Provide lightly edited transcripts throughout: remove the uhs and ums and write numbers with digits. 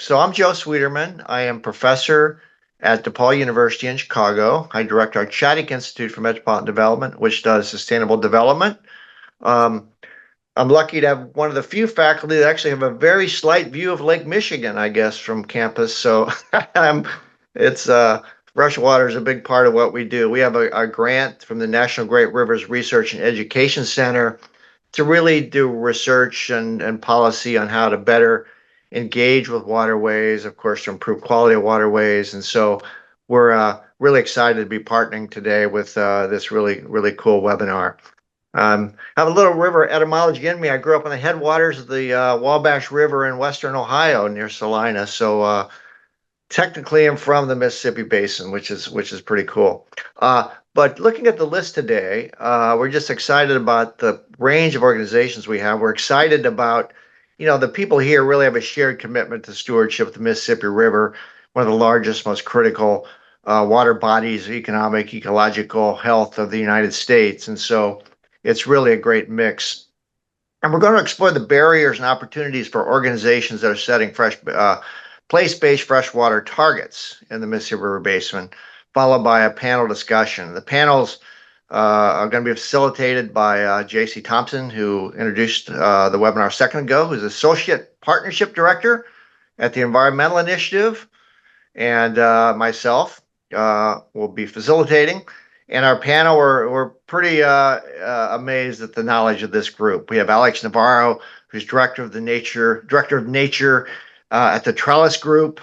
So I'm Joe Schwieterman. I am professor at DePaul University in Chicago. I direct our Chaddick Institute for Metropolitan Development, which does sustainable development. Um, I'm lucky to have one of the few faculty that actually have a very slight view of Lake Michigan, I guess, from campus. So I'm, it's freshwater is a big part of what we do. We have a grant from the National Great Rivers Research and Education Center to really do research and policy on how to better engage with waterways, of course, to improve quality of waterways. And so we're really excited to be partnering today with this really cool webinar. I have a little river etymology in me. I grew up on the headwaters of the Wabash River in western Ohio near Salina. So technically I'm from the Mississippi Basin, which is pretty cool. But looking at the list today, we're just excited about the range of organizations we have. We're excited about, the people here really have a shared commitment to stewardship of the Mississippi River, one of the largest, most critical water bodies, economic, ecological health of the United States. And so it's really a great mix. And we're going to explore the barriers and opportunities for organizations that are setting place-based freshwater targets in the Mississippi River Basin, followed by a panel discussion. The panels are going to be facilitated by Jaycie Thomsen, who introduced the webinar a second ago, who's Associate Partnership Director at the Environmental Initiative, and myself will be facilitating. And our panel, we're pretty amazed at the knowledge of this group. We have Alex Novarro, who's Director of Nature at the Trellis Group.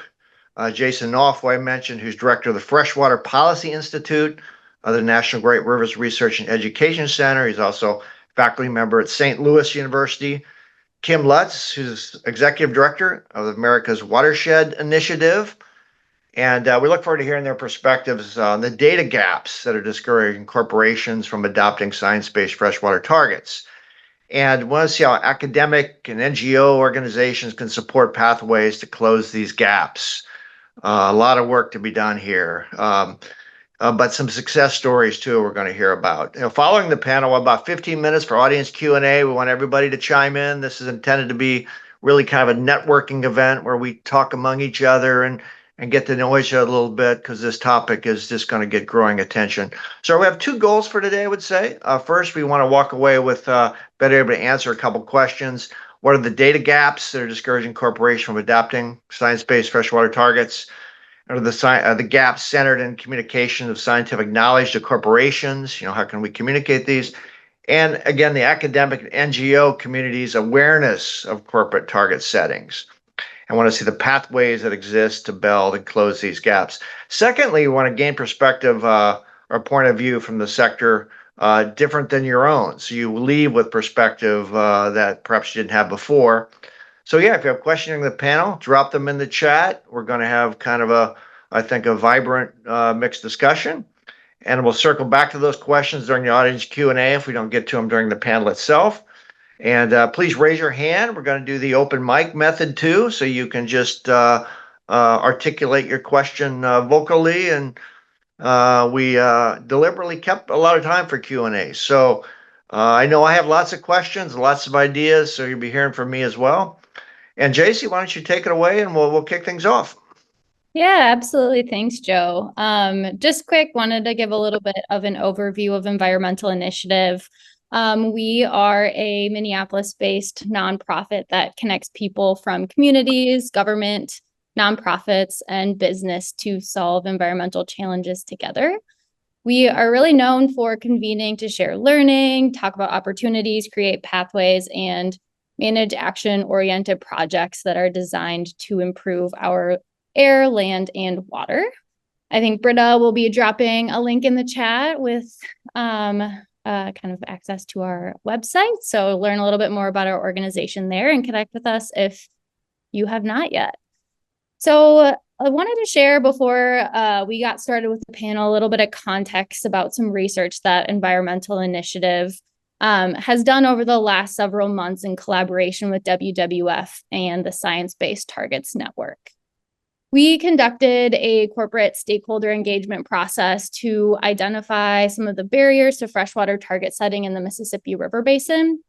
Jason Knouft, who I mentioned, who's Director of the Freshwater Policy Institute of the National Great Rivers Research and Education Center. He's also faculty member at St. Louis University. Kim Lutz, who's Executive Director of America's Watershed Initiative. And we look forward to hearing their perspectives on the data gaps that are discouraging corporations from adopting science-based freshwater targets. And we want to see how academic and NGO organizations can support pathways to close these gaps. A lot of work to be done here, but some success stories too we're going to hear about. Following the panel, about 15 minutes for audience Q&A. We want everybody to chime in. This is intended to be really kind of a networking event where we talk among each other and get to know each other a little bit, because this topic is just going to get growing attention. So we have two goals for today, I would say. First, we want to walk away with better able to answer a couple questions. What are the data gaps that are discouraging corporations from adopting science-based freshwater targets? Are the gaps centered in communication of scientific knowledge to corporations? How can we communicate these? And again, the academic and NGO community's awareness of corporate target settings. I want to see the pathways that exist to build and close these gaps. Secondly, we want to gain perspective or point of view from the sector different than your own. So you leave with perspective that perhaps you didn't have before. So yeah, if you have questions in the panel, drop them in the chat. We're going to have kind of I think, a vibrant mixed discussion. And we'll circle back to those questions during the audience Q&A if we don't get to them during the panel itself. And please raise your hand. We're going to do the open mic method too, so you can just articulate your question vocally. And we deliberately kept a lot of time for Q&A. So I know I have lots of questions, lots of ideas, so you'll be hearing from me as well. And Jaycie, why don't you take it away and we'll kick things off. Yeah, absolutely. Thanks, Joe. Just quick, wanted to give a little bit of an overview of Environmental Initiative. We are a Minneapolis-based nonprofit that connects people from communities, government, nonprofits, and business to solve environmental challenges together. We are really known for convening to share learning, talk about opportunities, create pathways, and manage action-oriented projects that are designed to improve our air, land, and water. I think Britta will be dropping a link in the chat with kind of access to our website. So learn a little bit more about our organization there and connect with us if you have not yet. So I wanted to share before we got started with the panel a little bit of context about some research that Environmental Initiative has done over the last several months in collaboration with WWF and the Science Based Targets Network. We conducted a corporate stakeholder engagement process to identify some of the barriers to freshwater target setting in the Mississippi River Basin.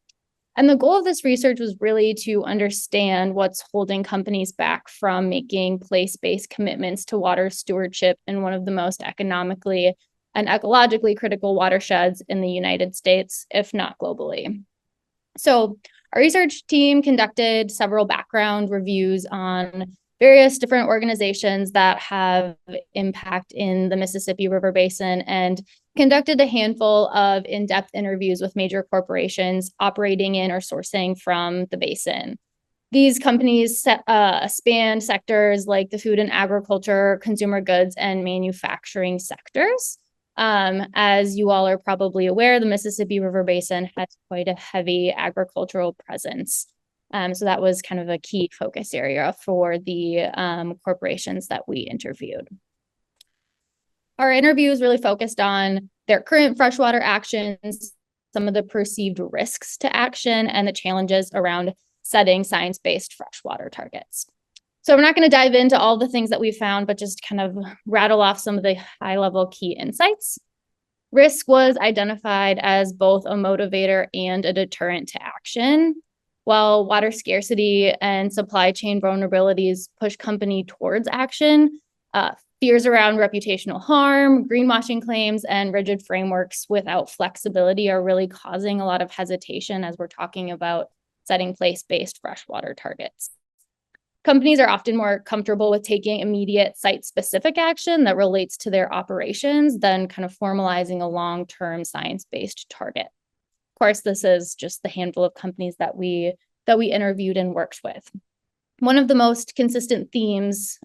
And the goal of this research was really to understand what's holding companies back from making place-based commitments to water stewardship in one of the most economically and ecologically critical watersheds in the United States, if not globally. So our research team conducted several background reviews on various different organizations that have impact in the Mississippi River Basin and conducted a handful of in-depth interviews with major corporations operating in or sourcing from the basin. These companies span sectors like the food and agriculture, consumer goods, and manufacturing sectors. As you all are probably aware, the Mississippi River Basin has quite a heavy agricultural presence. So that was kind of a key focus area for the corporations that we interviewed. Our interviews really focused on their current freshwater actions, some of the perceived risks to action, and the challenges around setting science-based freshwater targets. So we're not going to dive into all the things that we found, but just kind of rattle off some of the high-level key insights. Risk was identified as both a motivator and a deterrent to action. While water scarcity and supply chain vulnerabilities push company towards action, fears around reputational harm, greenwashing claims, and rigid frameworks without flexibility are really causing a lot of hesitation as we're talking about setting place-based freshwater targets. Companies are often more comfortable with taking immediate site-specific action that relates to their operations than kind of formalizing a long-term science-based target. Of course, this is just the handful of companies that we interviewed and worked with. One of the most consistent themes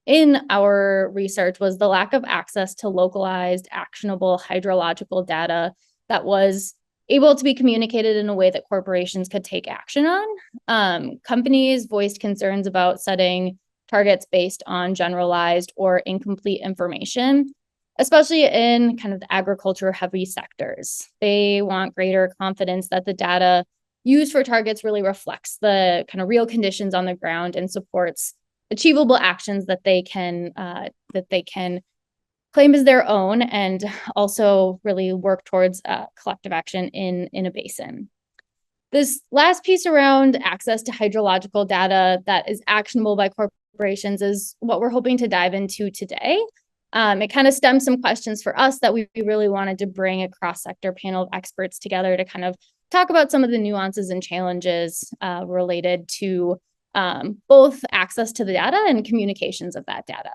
in our research was the lack of access to localized, actionable hydrological data that was able to be communicated in a way that corporations could take action on. Companies voiced concerns about setting targets based on generalized or incomplete information, especially in kind of the agriculture-heavy sectors. They want greater confidence that the data used for targets really reflects the kind of real conditions on the ground and supports achievable actions that they can claim as their own, and also really work towards collective action in a basin. This last piece around access to hydrological data that is actionable by corporations is what we're hoping to dive into today. It kind of stems some questions for us that we really wanted to bring a cross-sector panel of experts together to kind of talk about some of the nuances and challenges related to both access to the data and communications of that data.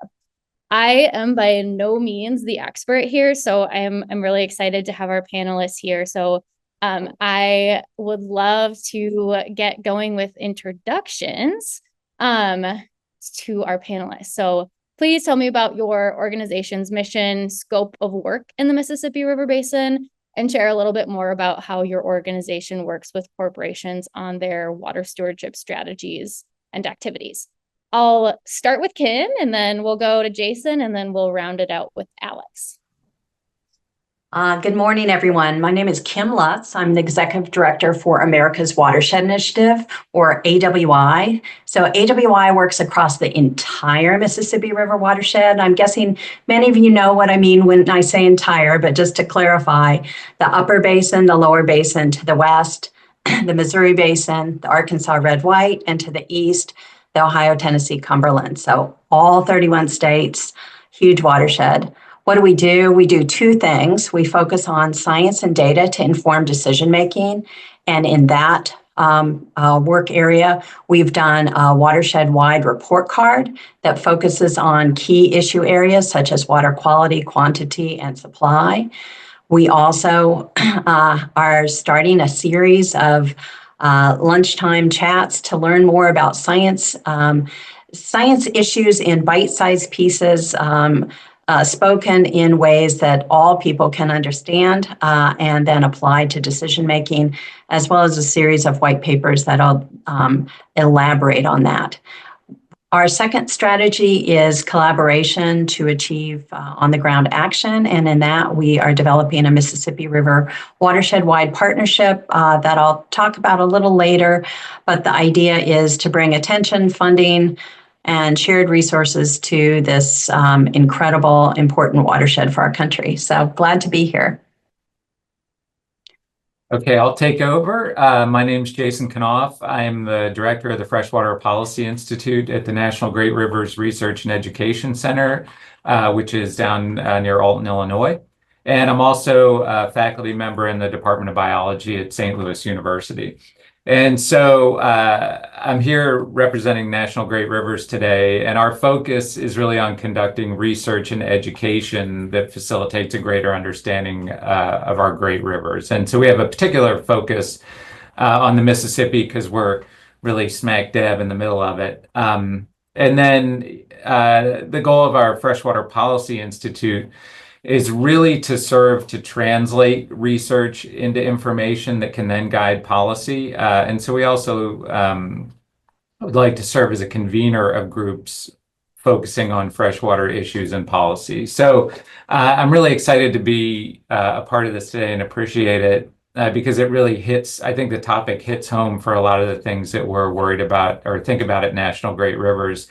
I am by no means the expert here, so I'm really excited to have our panelists here. So I would love to get going with introductions to our panelists. So please tell me about your organization's mission, scope of work in the Mississippi River Basin, and share a little bit more about how your organization works with corporations on their water stewardship strategies and activities. I'll start with Kim, and then we'll go to Jason, and then we'll round it out with Alex. Good morning, everyone. My name is Kim Lutz. I'm the Executive Director for America's Watershed Initiative, or AWI. So AWI works across the entire Mississippi River watershed. I'm guessing many of you know what I mean when I say entire, but just to clarify, the upper basin, the lower basin to the west, the Missouri Basin, the Arkansas Red-White, and to the east, the Ohio, Tennessee, Cumberland. So all 31 states, huge watershed. What do? We do two things. We focus on science and data to inform decision-making. And in that work area, we've done a watershed-wide report card that focuses on key issue areas such as water quality, quantity, and supply. We also are starting a series of lunchtime chats to learn more about science issues in bite-sized pieces, spoken in ways that all people can understand and then applied to decision-making, as well as a series of white papers that'll elaborate on that. Our second strategy is collaboration to achieve on-the-ground action, and in that we are developing a Mississippi River watershed-wide partnership that I'll talk about a little later, but the idea is to bring attention, funding, and shared resources to this incredible, important watershed for our country. So glad to be here. Okay, I'll take over. My name is Jason Knouft. I am the director of the Freshwater Policy Institute at the National Great Rivers Research and Education Center, which is down near Alton, Illinois. And I'm also a faculty member in the Department of Biology at St. Louis University. And so I'm here representing National Great Rivers today, and our focus is really on conducting research and education that facilitates a greater understanding of our great rivers. And so we have a particular focus on the Mississippi because we're really smack dab in the middle of it. And then the goal of our Freshwater Policy Institute is really to serve to translate research into information that can then guide policy. And so we also would like to serve as a convener of groups focusing on freshwater issues and policy. So I'm really excited to be a part of this today and appreciate it because it really hits, I think the topic hits home for a lot of the things that we're worried about or think about at National Great Rivers.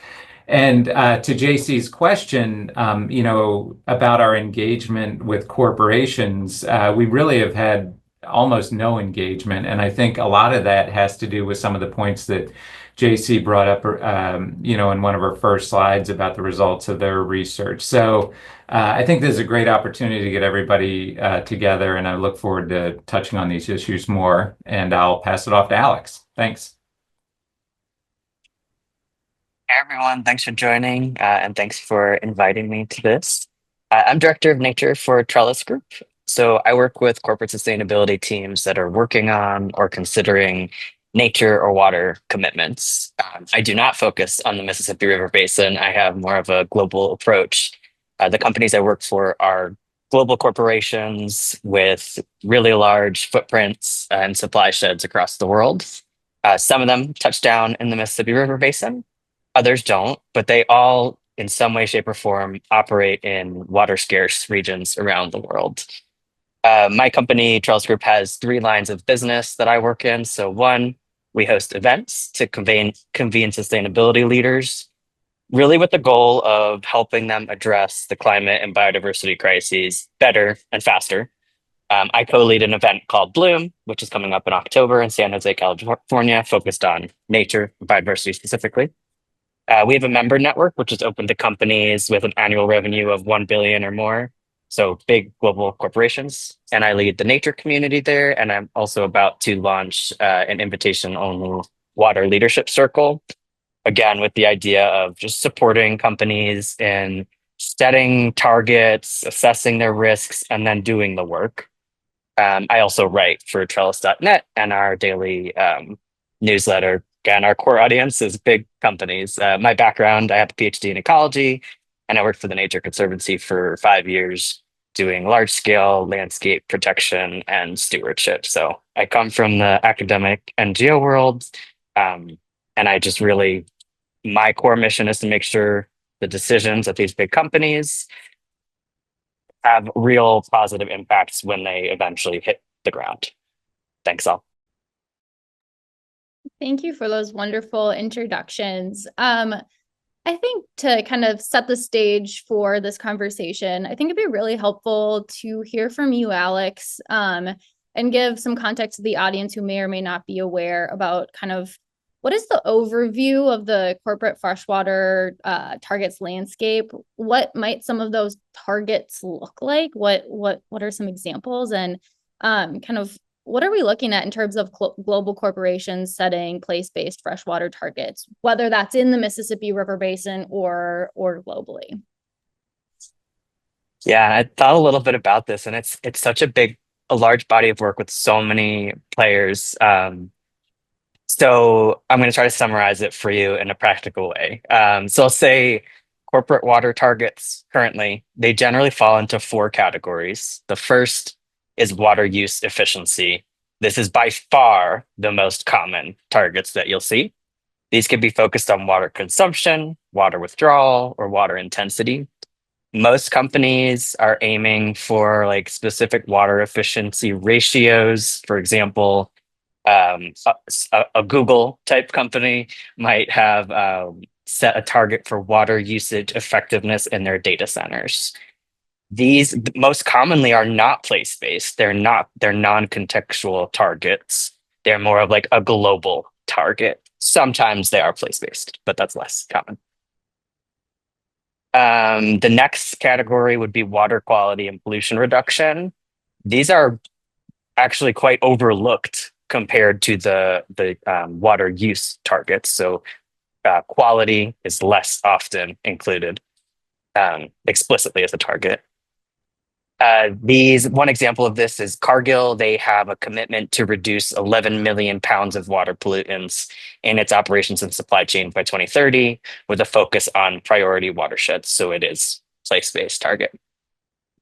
And to Jaycie's question, about our engagement with corporations, we really have had almost no engagement. And I think a lot of that has to do with some of the points that Jaycie brought up, in one of her first slides about the results of their research. So I think this is a great opportunity to get everybody together, and I look forward to touching on these issues more. And I'll pass it off to Alex. Thanks. Hey everyone, thanks for joining and thanks for inviting me to this. I'm Director of Nature for Trellis Group. So I work with corporate sustainability teams that are working on or considering nature or water commitments. I do not focus on the Mississippi River Basin. I have more of a global approach. The companies I work for are global corporations with really large footprints and supply sheds across the world. Some of them touch down in the Mississippi River Basin. Others don't, but they all, in some way, shape, or form, operate in water scarce regions around the world. My company, Trellis Group, has 3 lines of business that I work in. So 1, we host events to convene sustainability leaders, really with the goal of helping them address the climate and biodiversity crises better and faster. I co-lead an event called Bloom, which is coming up in October in San Jose, California, focused on nature and biodiversity specifically. We have a member network, which is open to companies with an annual revenue of 1 billion or more. So big global corporations. And I lead the nature community there. And I'm also about to launch an invitation-only water leadership circle. Again, with the idea of just supporting companies in setting targets, assessing their risks, and then doing the work. I also write for Trellis.net and our daily newsletter. Again, our core audience is big companies. My background, I have a PhD in ecology, and I worked for the Nature Conservancy for 5 years doing large-scale landscape protection and stewardship. So I come from the academic NGO world, and I just really, my core mission is to make sure the decisions of these big companies have real positive impacts when they eventually hit the ground. Thanks all. Thank you for those wonderful introductions. I think to kind of set the stage for this conversation, I think it'd be really helpful to hear from you, Alex, and give some context to the audience who may or may not be aware about kind of what is the overview of the corporate freshwater targets landscape? What might some of those targets look like? What are some examples? And kind of what are we looking at in terms of global corporations setting place-based freshwater targets, whether that's in the Mississippi River Basin or globally? Yeah, I thought a little bit about this, and it's such a large body of work with so many players. So I'm going to try to summarize it for you in a practical way. So I'll say corporate water targets currently, they generally fall into 4 categories. The first is water use efficiency. This is by far the most common targets that you'll see. These can be focused on water consumption, water withdrawal, or water intensity. Most companies are aiming for like specific water efficiency ratios. For example, a Google type company might have set a target for water usage effectiveness in their data centers. These most commonly are not place-based. They're non-contextual targets. They're more of like a global target. Sometimes they are place-based, but that's less common. The next category would be water quality and pollution reduction. These are actually quite overlooked compared to the water use targets. So quality is less often included explicitly as a target. One example of this is Cargill. They have a commitment to reduce 11 million pounds of water pollutants in its operations and supply chain by 2030, with a focus on priority watersheds. So it is place-based target.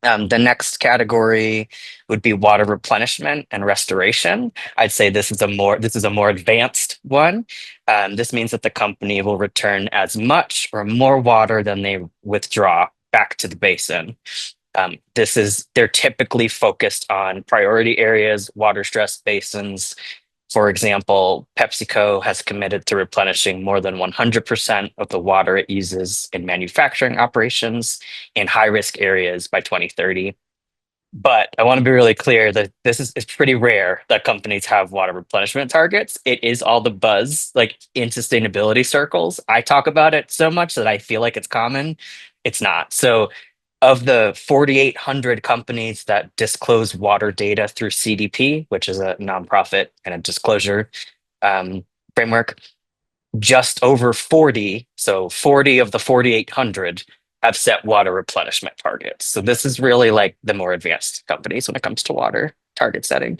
The next category would be water replenishment and restoration. I'd say this is a more advanced one. This means that the company will return as much or more water than they withdraw back to the basin. They're typically focused on priority areas, water stressed basins. For example, PepsiCo has committed to replenishing more than 100% of the water it uses in manufacturing operations in high risk areas by 2030. But I want to be really clear that it's pretty rare that companies have water replenishment targets. It is all the buzz, like in sustainability circles. I talk about it so much that I feel like it's common. It's not. So of the 4,800 companies that disclose water data through CDP, which is a nonprofit and a disclosure framework, just over 40, so 40 of the 4,800 have set water replenishment targets. So this is really like the more advanced companies when it comes to water target setting.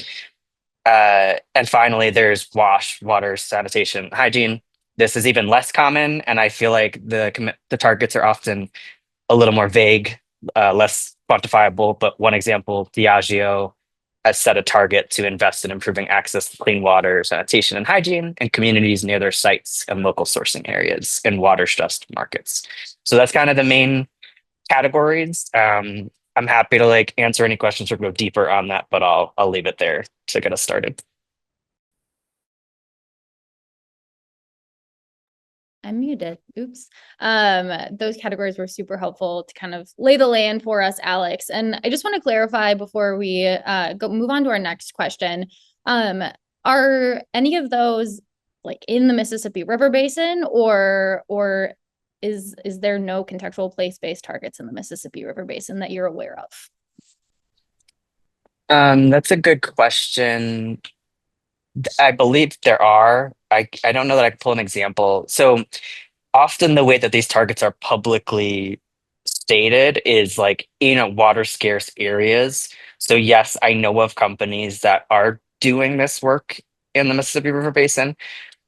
And finally, there's WASH, water, sanitation, hygiene. This is even less common, and I feel like the targets are often a little more vague, less quantifiable. But one example, Diageo has set a target to invest in improving access to clean water, sanitation, and hygiene in communities near their sites and local sourcing areas in water-stressed markets. So that's kind of the main categories. I'm happy to like answer any questions or go deeper on that, but I'll leave it there to get us started. I'm muted. Oops. Those categories were super helpful to kind of lay the land for us, Alex. And I just want to clarify before we move on to our next question. Are any of those like in the Mississippi River Basin, or is there no contextual place-based targets in the Mississippi River Basin that you're aware of? That's a good question. I believe there are. I don't know that I can pull an example. So often the way that these targets are publicly stated is like in water scarce areas. So yes, I know of companies that are doing this work in the Mississippi River Basin,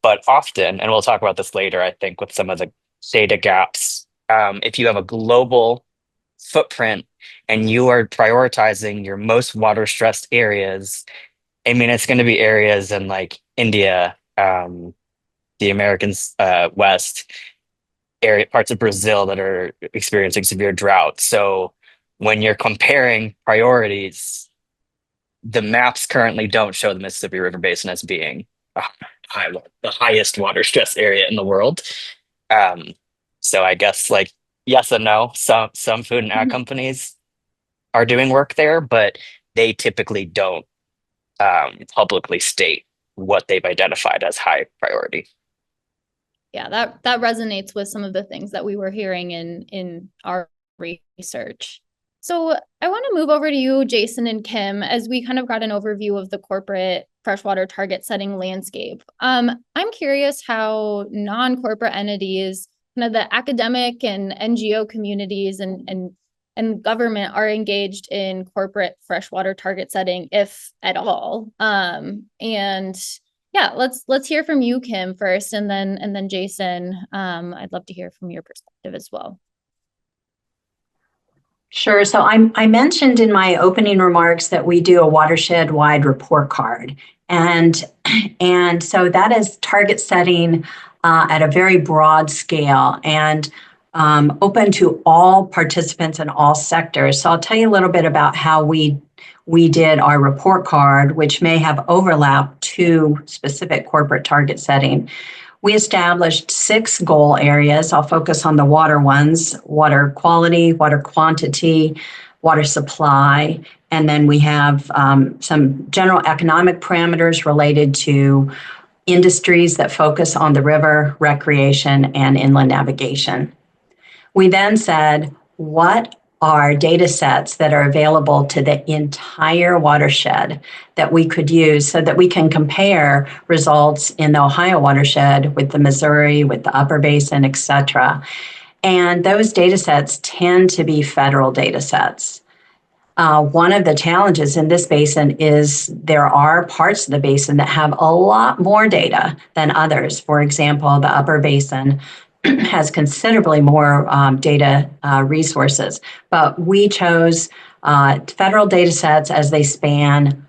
but often, and we'll talk about this later, I think, with some of the data gaps, if you have a global footprint and you are prioritizing your most water stressed areas, I mean, it's going to be areas in like India, the American West, parts of Brazil that are experiencing severe drought. So when you're comparing priorities, the maps currently don't show the Mississippi River Basin as being the highest water stress area in the world. So I guess like yes and no. Some food and ag companies are doing work there, but they typically don't publicly state what they've identified as high priority. Yeah, that resonates with some of the things that we were hearing in our research. So I want to move over to you, Jason and Kim, as we kind of got an overview of the corporate freshwater target setting landscape. I'm curious how non-corporate entities, kind of the academic and NGO communities and government are engaged in corporate freshwater target setting, if at all. And yeah, let's hear from you, Kim, first, and then Jason. I'd love to hear from your perspective as well. Sure. So I mentioned in my opening remarks that we do a watershed-wide report card, and so that is target setting at a very broad scale and open to all participants in all sectors. So I'll tell you a little bit about how we did our report card, which may have overlap to specific corporate target setting. We established 6 goal areas. I'll focus on the water ones: water quality, water quantity, water supply, and then we have some general economic parameters related to industries that focus on the river, recreation, and inland navigation. We then said, what are data sets that are available to the entire watershed that we could use so that we can compare results in the Ohio watershed with the Missouri, with the Upper Basin, et cetera. And those data sets tend to be federal data sets. One of the challenges in this basin is there are parts of the basin that have a lot more data than others. For example, the Upper Basin has considerably more data resources, but we chose federal data sets as they span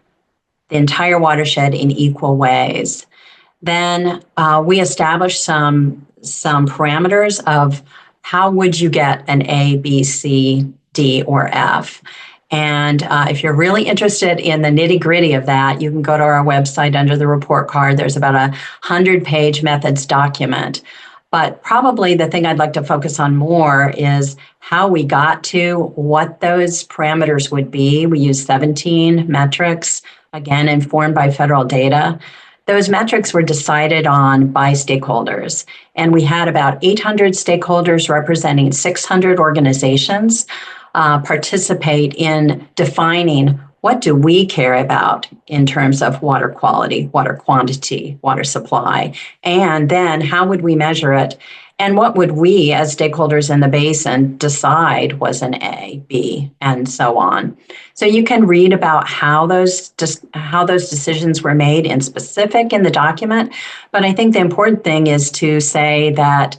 the entire watershed in equal ways. Then we established some parameters of how would you get an A, B, C, D, or F. And if you're really interested in the nitty-gritty of that, you can go to our website under the report card. There's about a 100-page methods document. But probably the thing I'd like to focus on more is how we got to what those parameters would be. We used 17 metrics, again, informed by federal data. Those metrics were decided on by stakeholders. And we had about 800 stakeholders representing 600 organizations participate in defining what do we care about in terms of water quality, water quantity, water supply, and then how would we measure it? And what would we as stakeholders in the basin decide was an A, B, and so on. So you can read about how those decisions were made in specific in the document. But I think the important thing is to say that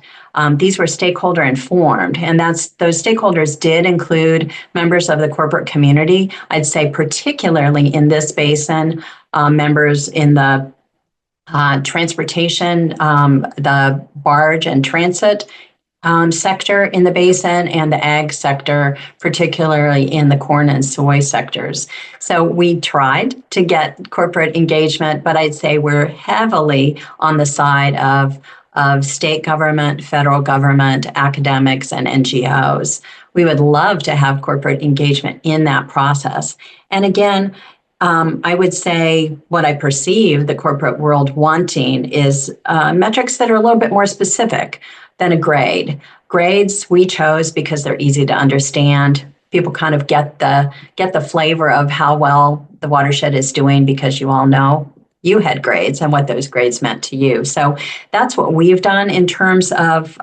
these were stakeholder informed, and those stakeholders did include members of the corporate community. I'd say particularly in this basin, members in the transportation, the barge and transit sector in the basin, and the ag sector, particularly in the corn and soy sectors. So we tried to get corporate engagement, but I'd say we're heavily on the side of state government, federal government, academics, and NGOs. We would love to have corporate engagement in that process. And again, I would say what I perceive the corporate world wanting is metrics that are a little bit more specific than a grade. Grades we chose because they're easy to understand. People kind of get the flavor of how well the watershed is doing because you all know you had grades and what those grades meant to you. So that's what we've done in terms of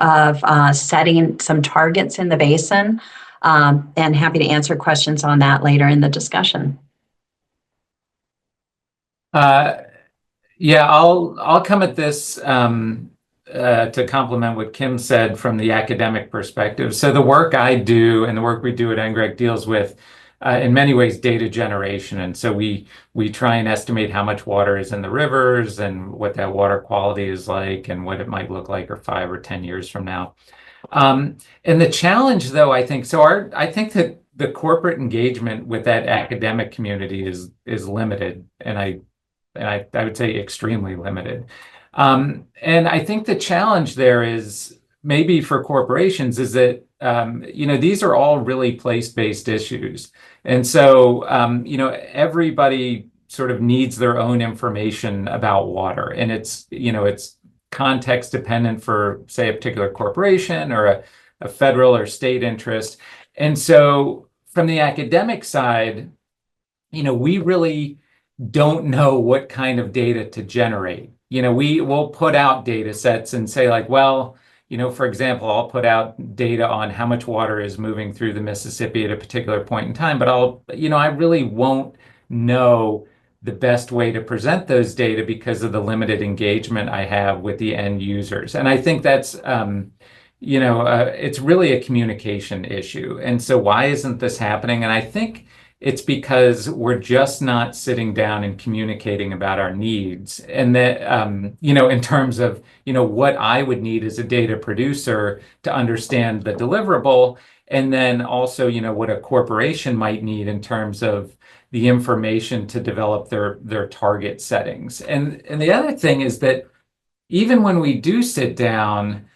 setting some targets in the basin, and happy to answer questions on that later in the discussion. Yeah, I'll come at this to complement what Kim said from the academic perspective. So the work I do and the work we do at NGREC deals with, in many ways, data generation. And so we try and estimate how much water is in the rivers and what that water quality is like and what it might look like 5 or 10 years from now. And the challenge, though, I think that the corporate engagement with that academic community is limited, and I would say extremely limited. And I think the challenge there is maybe for corporations is that these are all really place-based issues. And so, everybody sort of needs their own information about water. And it's context dependent for, say, a particular corporation or a federal or state interest. And so from the academic side, we really don't know what kind of data to generate. We will put out data sets and say like, well, for example, I'll put out data on how much water is moving through the Mississippi at a particular point in time, but I really won't know the best way to present those data because of the limited engagement I have with the end users. And I think that's, it's really a communication issue. And so why isn't this happening? And I think it's because we're just not sitting down and communicating about our needs. And that, in terms of, what I would need as a data producer to understand the deliverable. And then also, what a corporation might need in terms of the information to develop their target settings. And the other thing is that even when we do sit down,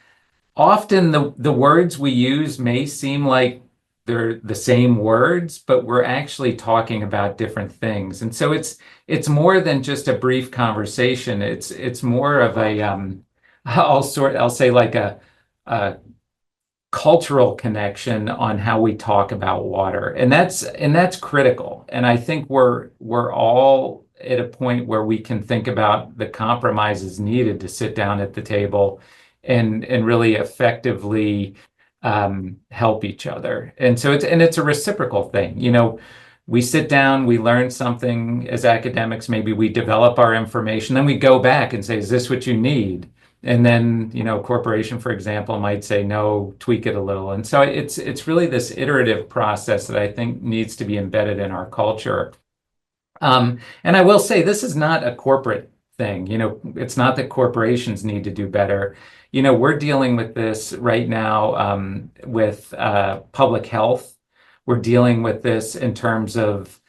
often the words we use may seem like they're the same words, but we're actually talking about different things. And so it's more than just a brief conversation. It's more of a I'll say like a cultural connection on how we talk about water, and that's critical. And I think we're all at a point where we can think about the compromises needed to sit down at the table and really effectively help each other. And so it's a reciprocal thing. We sit down, we learn something as academics, maybe we develop our information, then we go back and say, is this what you need? And then, corporation, for example, might say, no, tweak it a little. And so it's really this iterative process that I think needs to be embedded in our culture. And I will say, this is not a corporate thing. It's not that corporations need to do better. We're dealing with this right now with public health. We're dealing with this in terms of,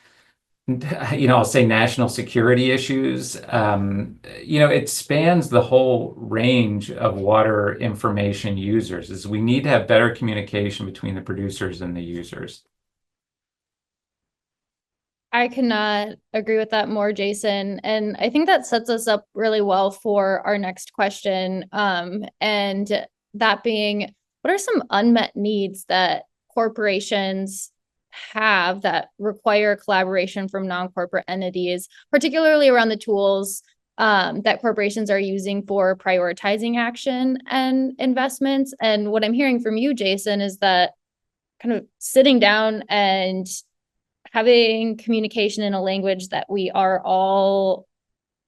I'll say national security issues. It spans the whole range of water information users. Is we need to have better communication between the producers and the users. I cannot agree with that more, Jason. And I think that sets us up really well for our next question. And that being, what are some unmet needs that corporations have that require collaboration from non-corporate entities, particularly around the tools that corporations are using for prioritizing action and investments? And what I'm hearing from you, Jason, is that kind of sitting down and having communication in a language that we are all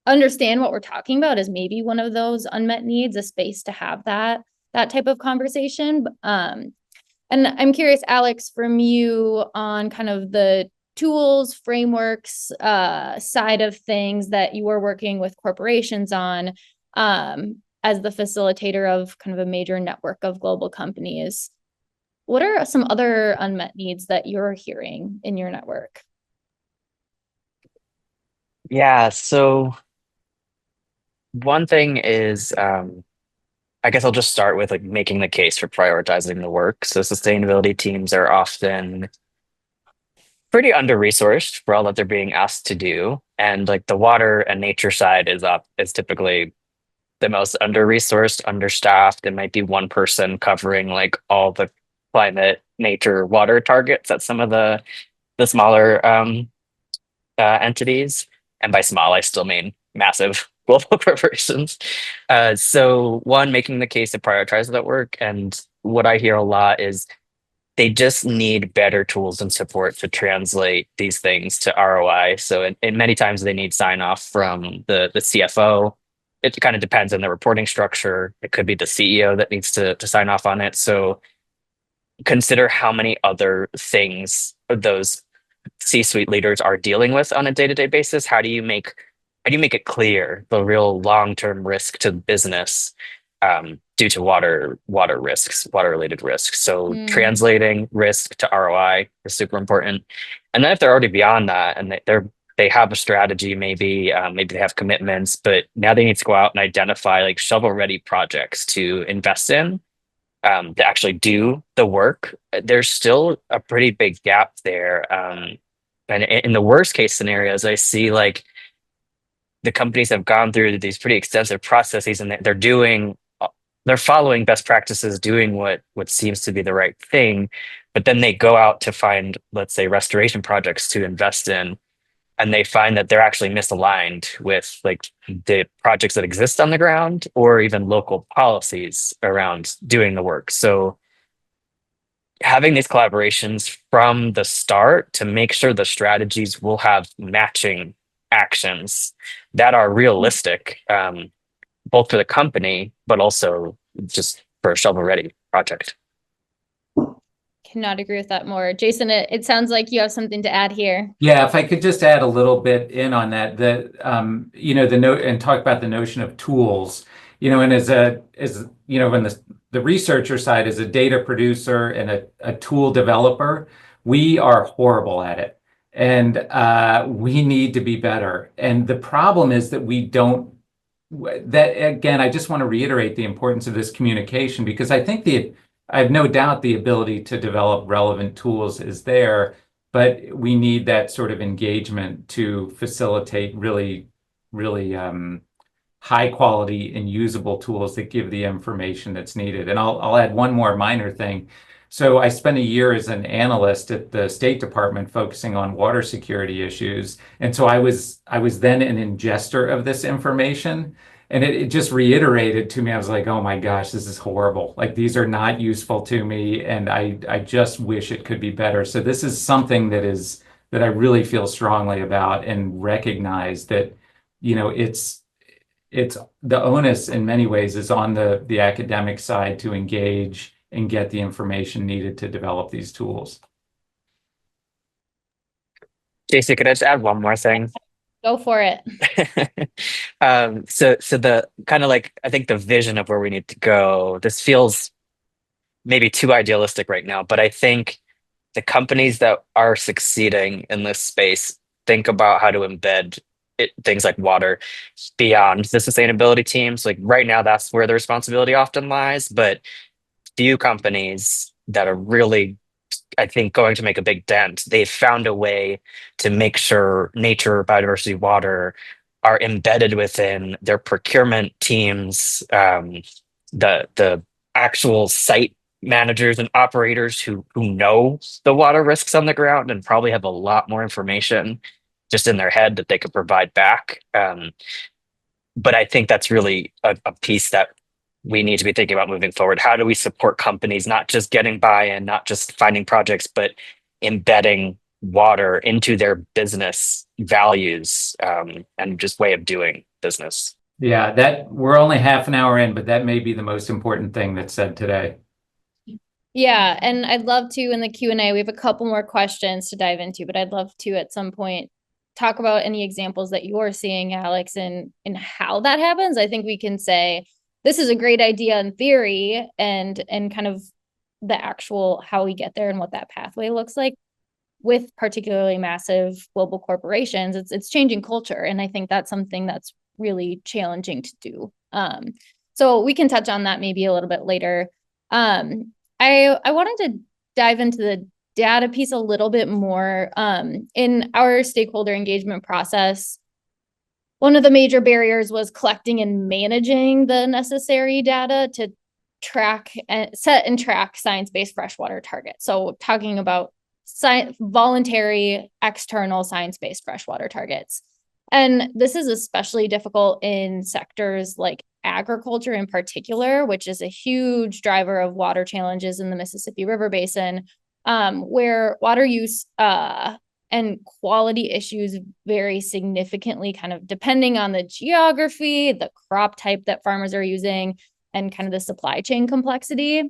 understand what we're talking about is maybe one of those unmet needs, a space to have that type of conversation. And I'm curious, Alex, from you on kind of the tools, frameworks side of things that you are working with corporations on as the facilitator of kind of a major network of global companies. What are some other unmet needs that you're hearing in your network? Yeah, so one thing is, I guess I'll just start with like making the case for prioritizing the work. So sustainability teams are often pretty under-resourced for all that they're being asked to do. And like the water and nature side is typically the most under-resourced, understaffed. It might be one person covering like all the climate, nature, water targets at some of the smaller entities. And by small, I still mean massive global corporations. So one, making the case to prioritize that work. And what I hear a lot is they just need better tools and support to translate these things to ROI. So in many times they need sign off from the CFO. It kind of depends on the reporting structure. It could be the CEO that needs to sign off on it. So consider how many other things those C-suite leaders are dealing with on a day-to-day basis. How do you make it clear the real long-term risk to business due to water risks, water-related risks? So translating risk to ROI is super important. And then if they're already beyond that and they have a strategy, maybe they have commitments, but now they need to go out and identify like shovel-ready projects to invest in. To actually do the work, there's still a pretty big gap there. And in the worst case scenarios, I see like the companies have gone through these pretty extensive processes and they're following best practices, doing what seems to be the right thing. But then they go out to find, let's say, restoration projects to invest in. And they find that they're actually misaligned with like the projects that exist on the ground or even local policies around doing the work. So having these collaborations from the start to make sure the strategies will have matching actions that are realistic, both for the company, but also just for a shovel-ready project. Cannot agree with that more. Jason, it sounds like you have something to add here. Yeah, if I could just add a little bit in on that, and talk about the notion of tools, and as when the researcher side is a data producer and a tool developer, we are horrible at it. And we need to be better. And the problem is that I just want to reiterate the importance of this communication, because I think I have no doubt the ability to develop relevant tools is there, but we need that sort of engagement to facilitate really high quality and usable tools that give the information that's needed. And I'll add one more minor thing. So I spent a year as an analyst at the State Department focusing on water security issues. And so I was then an ingester of this information. And it just reiterated to me, I was like, oh my gosh, this is horrible. Like these are not useful to me. And I just wish it could be better. So this is something that I really feel strongly about and recognize that, it's the onus in many ways is on the academic side to engage and get the information needed to develop these tools. Jaycie, could I just add one more thing? Go for it. So the kind of like, I think the vision of where we need to go, this feels maybe too idealistic right now, but I think the companies that are succeeding in this space think about how to embed things like water beyond the sustainability teams. Like right now, that's where the responsibility often lies, but few companies that are really, I think, going to make a big dent, they've found a way to make sure nature, biodiversity, water are embedded within their procurement teams, the actual site managers and operators who know the water risks on the ground and probably have a lot more information just in their head that they could provide back. But I think that's really a piece that we need to be thinking about moving forward. How do we support companies, not just getting buy-in, not just finding projects, but embedding water into their business values and just way of doing business? Yeah, that we're only half an hour in, but that may be the most important thing that's said today. Yeah, and I'd love to in the Q&A, we have a couple more questions to dive into, but I'd love to at some point talk about any examples that you're seeing, Alex, and how that happens. I think we can say this is a great idea in theory and kind of the actual how we get there and what that pathway looks like with particularly massive global corporations. It's changing culture, and I think that's something that's really challenging to do. So we can touch on that maybe a little bit later. I wanted to dive into the data piece a little bit more. In our stakeholder engagement process, one of the major barriers was collecting and managing the necessary data to set and track science-based freshwater targets. So talking about voluntary external science-based freshwater targets. And this is especially difficult in sectors like agriculture in particular, which is a huge driver of water challenges in the Mississippi River Basin, where water use and quality issues vary significantly, kind of depending on the geography, the crop type that farmers are using, and kind of the supply chain complexity.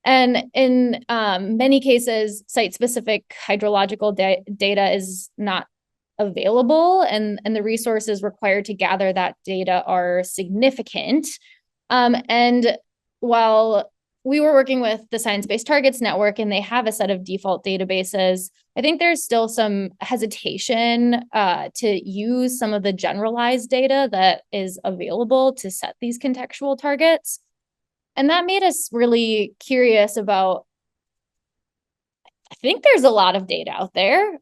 And in many cases, site-specific hydrological data is not available, and the resources required to gather that data are significant. And while we were working with the Science-Based Targets Network and they have a set of default databases, I think there's still some hesitation to use some of the generalized data that is available to set these contextual targets. And that made us really curious about, I think there's a lot of data out there.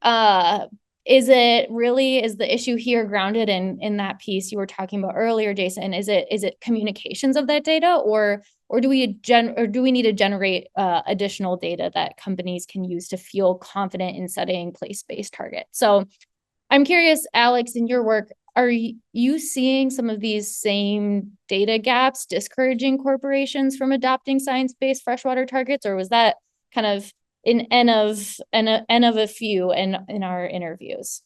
Is the issue here grounded in that piece you were talking about earlier, Jason? Is it communications of that data, or do we need to generate additional data that companies can use to feel confident in setting place-based targets? So I'm curious, Alex, in your work, are you seeing some of these same data gaps discouraging corporations from adopting science-based freshwater targets, or was that kind of an N of a few in our interviews?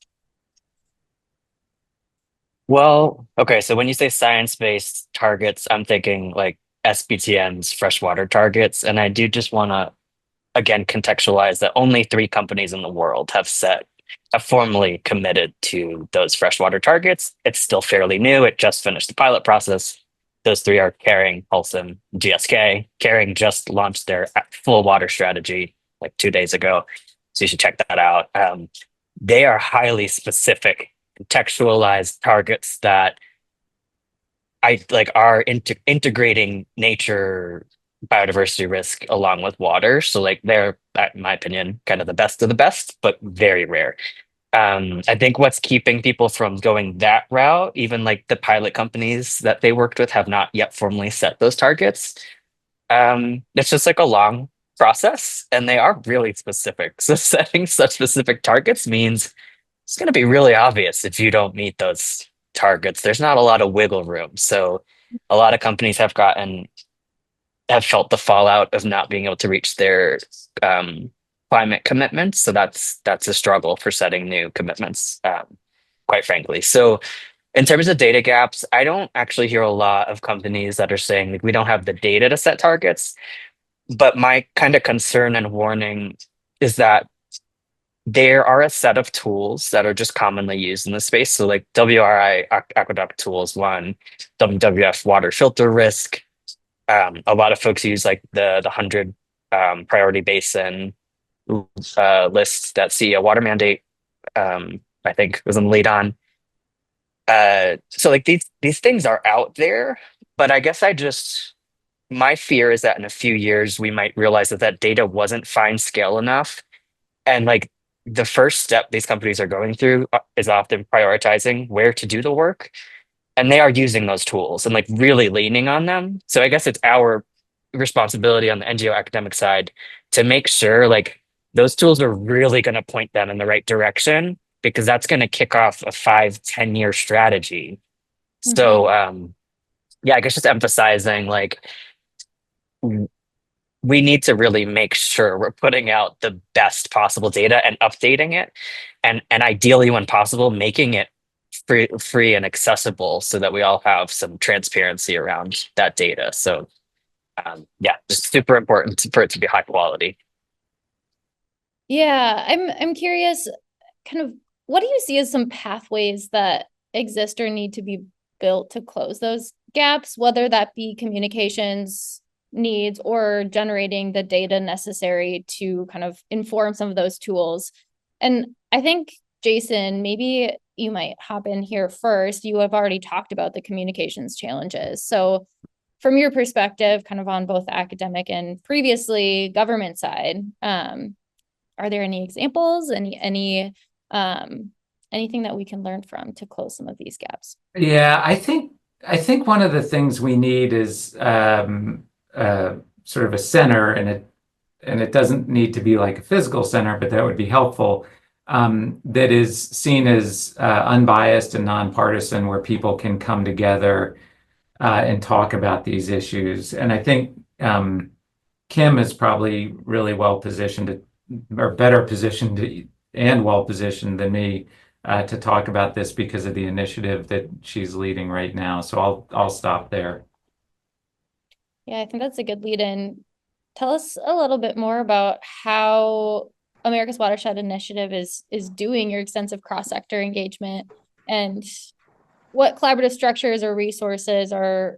Well, okay, so when you say science-based targets, I'm thinking like SBTN's freshwater targets. And I do just want to, again, contextualize that only 3 companies in the world have formally committed to those freshwater targets. It's still fairly new. It just finished the pilot process. Those 3 are Kering, Thomsen, GSK. Kering just launched their full water strategy like 2 days ago. So you should check that out. They are highly specific, contextualized targets that are integrating nature biodiversity risk along with water. So like they're, in my opinion, kind of the best of the best, but very rare. I think what's keeping people from going that route, even like the pilot companies that they worked with have not yet formally set those targets. It's just like a long process and they are really specific. So setting such specific targets means it's going to be really obvious if you don't meet those targets. There's not a lot of wiggle room. So a lot of companies have felt the fallout of not being able to reach their climate commitments. So that's a struggle for setting new commitments, quite frankly. So in terms of data gaps, I don't actually hear a lot of companies that are saying like we don't have the data to set targets. But my kind of concern and warning is that there are a set of tools that are just commonly used in the space. So like WRI aqueduct tools, one, WWF water filter risk. A lot of folks use like the 100 priority basin list that see a water mandate, I think was in the lead on. So like these things are out there, but I guess my fear is that in a few years we might realize that data wasn't fine scale enough. And like the first step these companies are going through is often prioritizing where to do the work. And they are using those tools and like really leaning on them. So I guess it's our responsibility on the NGO academic side to make sure like those tools are really going to point them in the right direction, because that's going to kick off a 5-10 year strategy. Mhm. So yeah, I guess just emphasizing like we need to really make sure we're putting out the best possible data and updating it, and ideally when possible making it free and accessible so that we all have some transparency around that data. So yeah, it's super important for it to be high quality. Yeah, I'm curious, kind of what do you see as some pathways that exist or need to be built to close those gaps, whether that be communications needs or generating the data necessary to kind of inform some of those tools? And I think, Jason, maybe you might hop in here first. You have already talked about the communications challenges. So from your perspective, kind of on both academic and previously government side, are there any examples, anything that we can learn from to close some of these gaps? Yeah, I think one of the things we need is sort of a center, and it doesn't need to be like a physical center, but that would be helpful. That is seen as unbiased and nonpartisan, where people can come together and talk about these issues. And I think Kim is probably really well positioned or better positioned and well positioned than me to talk about this because of the initiative that she's leading right now. So I'll stop there. Yeah, I think that's a good lead in. Tell us a little bit more about how America's Watershed Initiative is doing your extensive cross-sector engagement, and what collaborative structures or resources are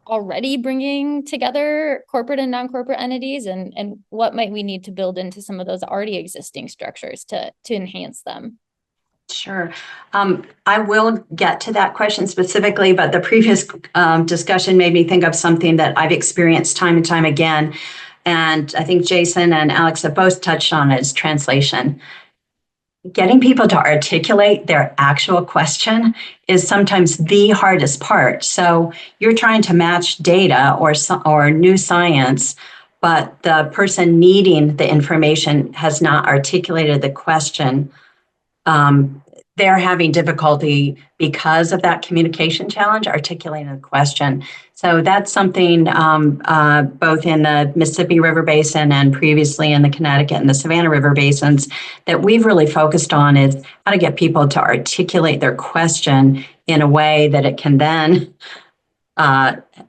already bringing together corporate and non-corporate entities, and what might we need to build into some of those already existing structures to enhance them? Sure. I will get to that question specifically, but the previous discussion made me think of something that I've experienced time and time again. And I think Jason and Alex have both touched on it, is translation. Getting people to articulate their actual question is sometimes the hardest part. So you're trying to match data or new science, but the person needing the information has not articulated the question. They're having difficulty because of that communication challenge, articulating the question. So that's something both in the Mississippi River Basin and previously in the Connecticut and the Savannah River Basins that we've really focused on, is how to get people to articulate their question in a way that it can then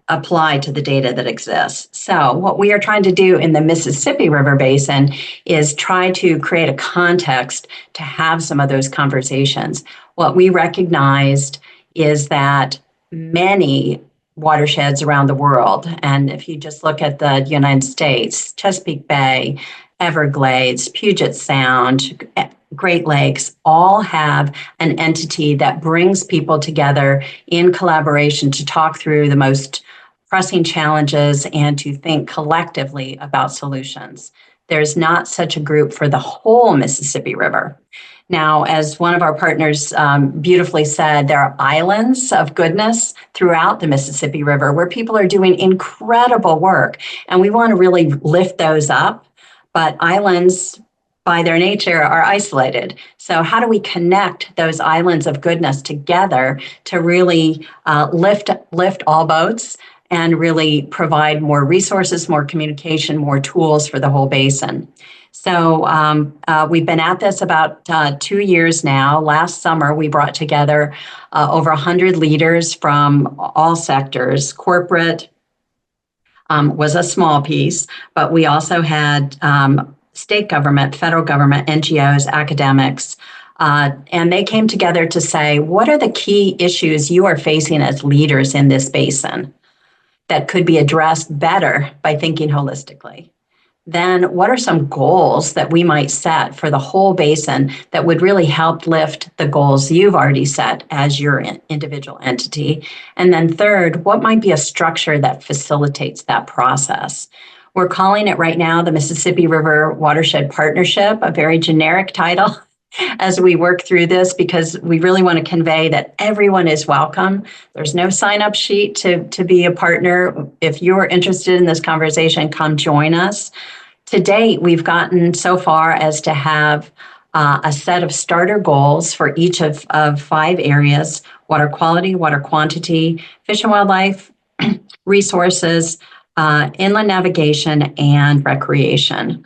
apply to the data that exists. So what we are trying to do in the Mississippi River Basin is try to create a context to have some of those conversations. What we recognized is that many watersheds around the world, and if you just look at the United States, Chesapeake Bay, Everglades, Puget Sound, Great Lakes, all have an entity that brings people together in collaboration to talk through the most pressing challenges and to think collectively about solutions. There's not such a group for the whole Mississippi River. Now, as one of our partners beautifully said, there are islands of goodness throughout the Mississippi River where people are doing incredible work, and we want to really lift those up. But islands, by their nature, are isolated. So how do we connect those islands of goodness together to really lift all boats and really provide more resources, more communication, more tools for the whole basin? So we've been at this about 2 years now. Last summer, we brought together over 100 leaders from all sectors. Corporate was a small piece, but we also had state government, federal government, NGOs, academics, and they came together to say, what are the key issues you are facing as leaders in this basin that could be addressed better by thinking holistically? Then what are some goals that we might set for the whole basin that would really help lift the goals you've already set as your individual entity? And then third, what might be a structure that facilitates that process? We're calling it right now the Mississippi River Watershed Partnership, a very generic title as we work through this, because we really want to convey that everyone is welcome. There's no sign-up sheet to be a partner. If you're interested in this conversation, come join us. To date, we've gotten so far as to have a set of starter goals for each of 5 areas: water quality, water quantity, fish and wildlife, resources, inland navigation, and recreation.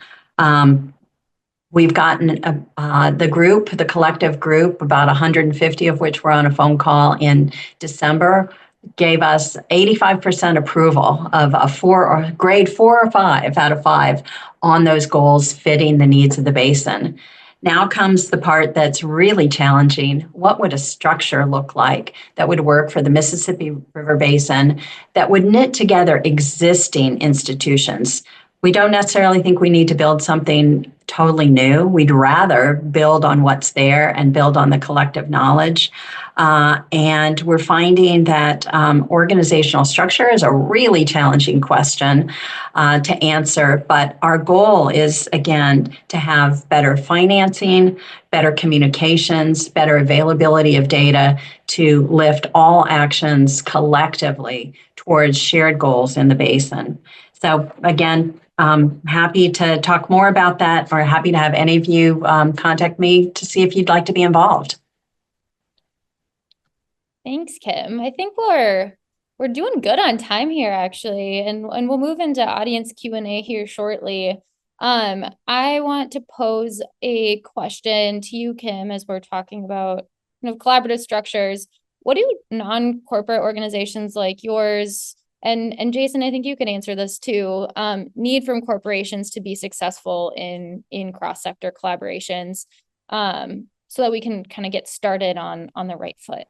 We've gotten the collective group, about 150 of which were on a phone call in December, gave us 85% approval of a grade 4 or 5 out of 5 on those goals fitting the needs of the basin. Now comes the part that's really challenging. What would a structure look like that would work for the Mississippi River Basin that would knit together existing institutions? We don't necessarily think we need to build something totally new. We'd rather build on what's there and build on the collective knowledge. And we're finding that organizational structure is a really challenging question to answer. But our goal is, again, to have better financing, better communications, better availability of data to lift all actions collectively towards shared goals in the basin. So again, happy to talk more about that, or happy to have any of you contact me to see if you'd like to be involved. Thanks, Kim. I think we're doing good on time here, actually, and we'll move into audience Q&A here shortly. I want to pose a question to you, Kim, as we're talking about collaborative structures. What do non-corporate organizations like yours, and Jason, I think you can answer this too, need from corporations to be successful in cross-sector collaborations, so that we can kind of get started on the right foot?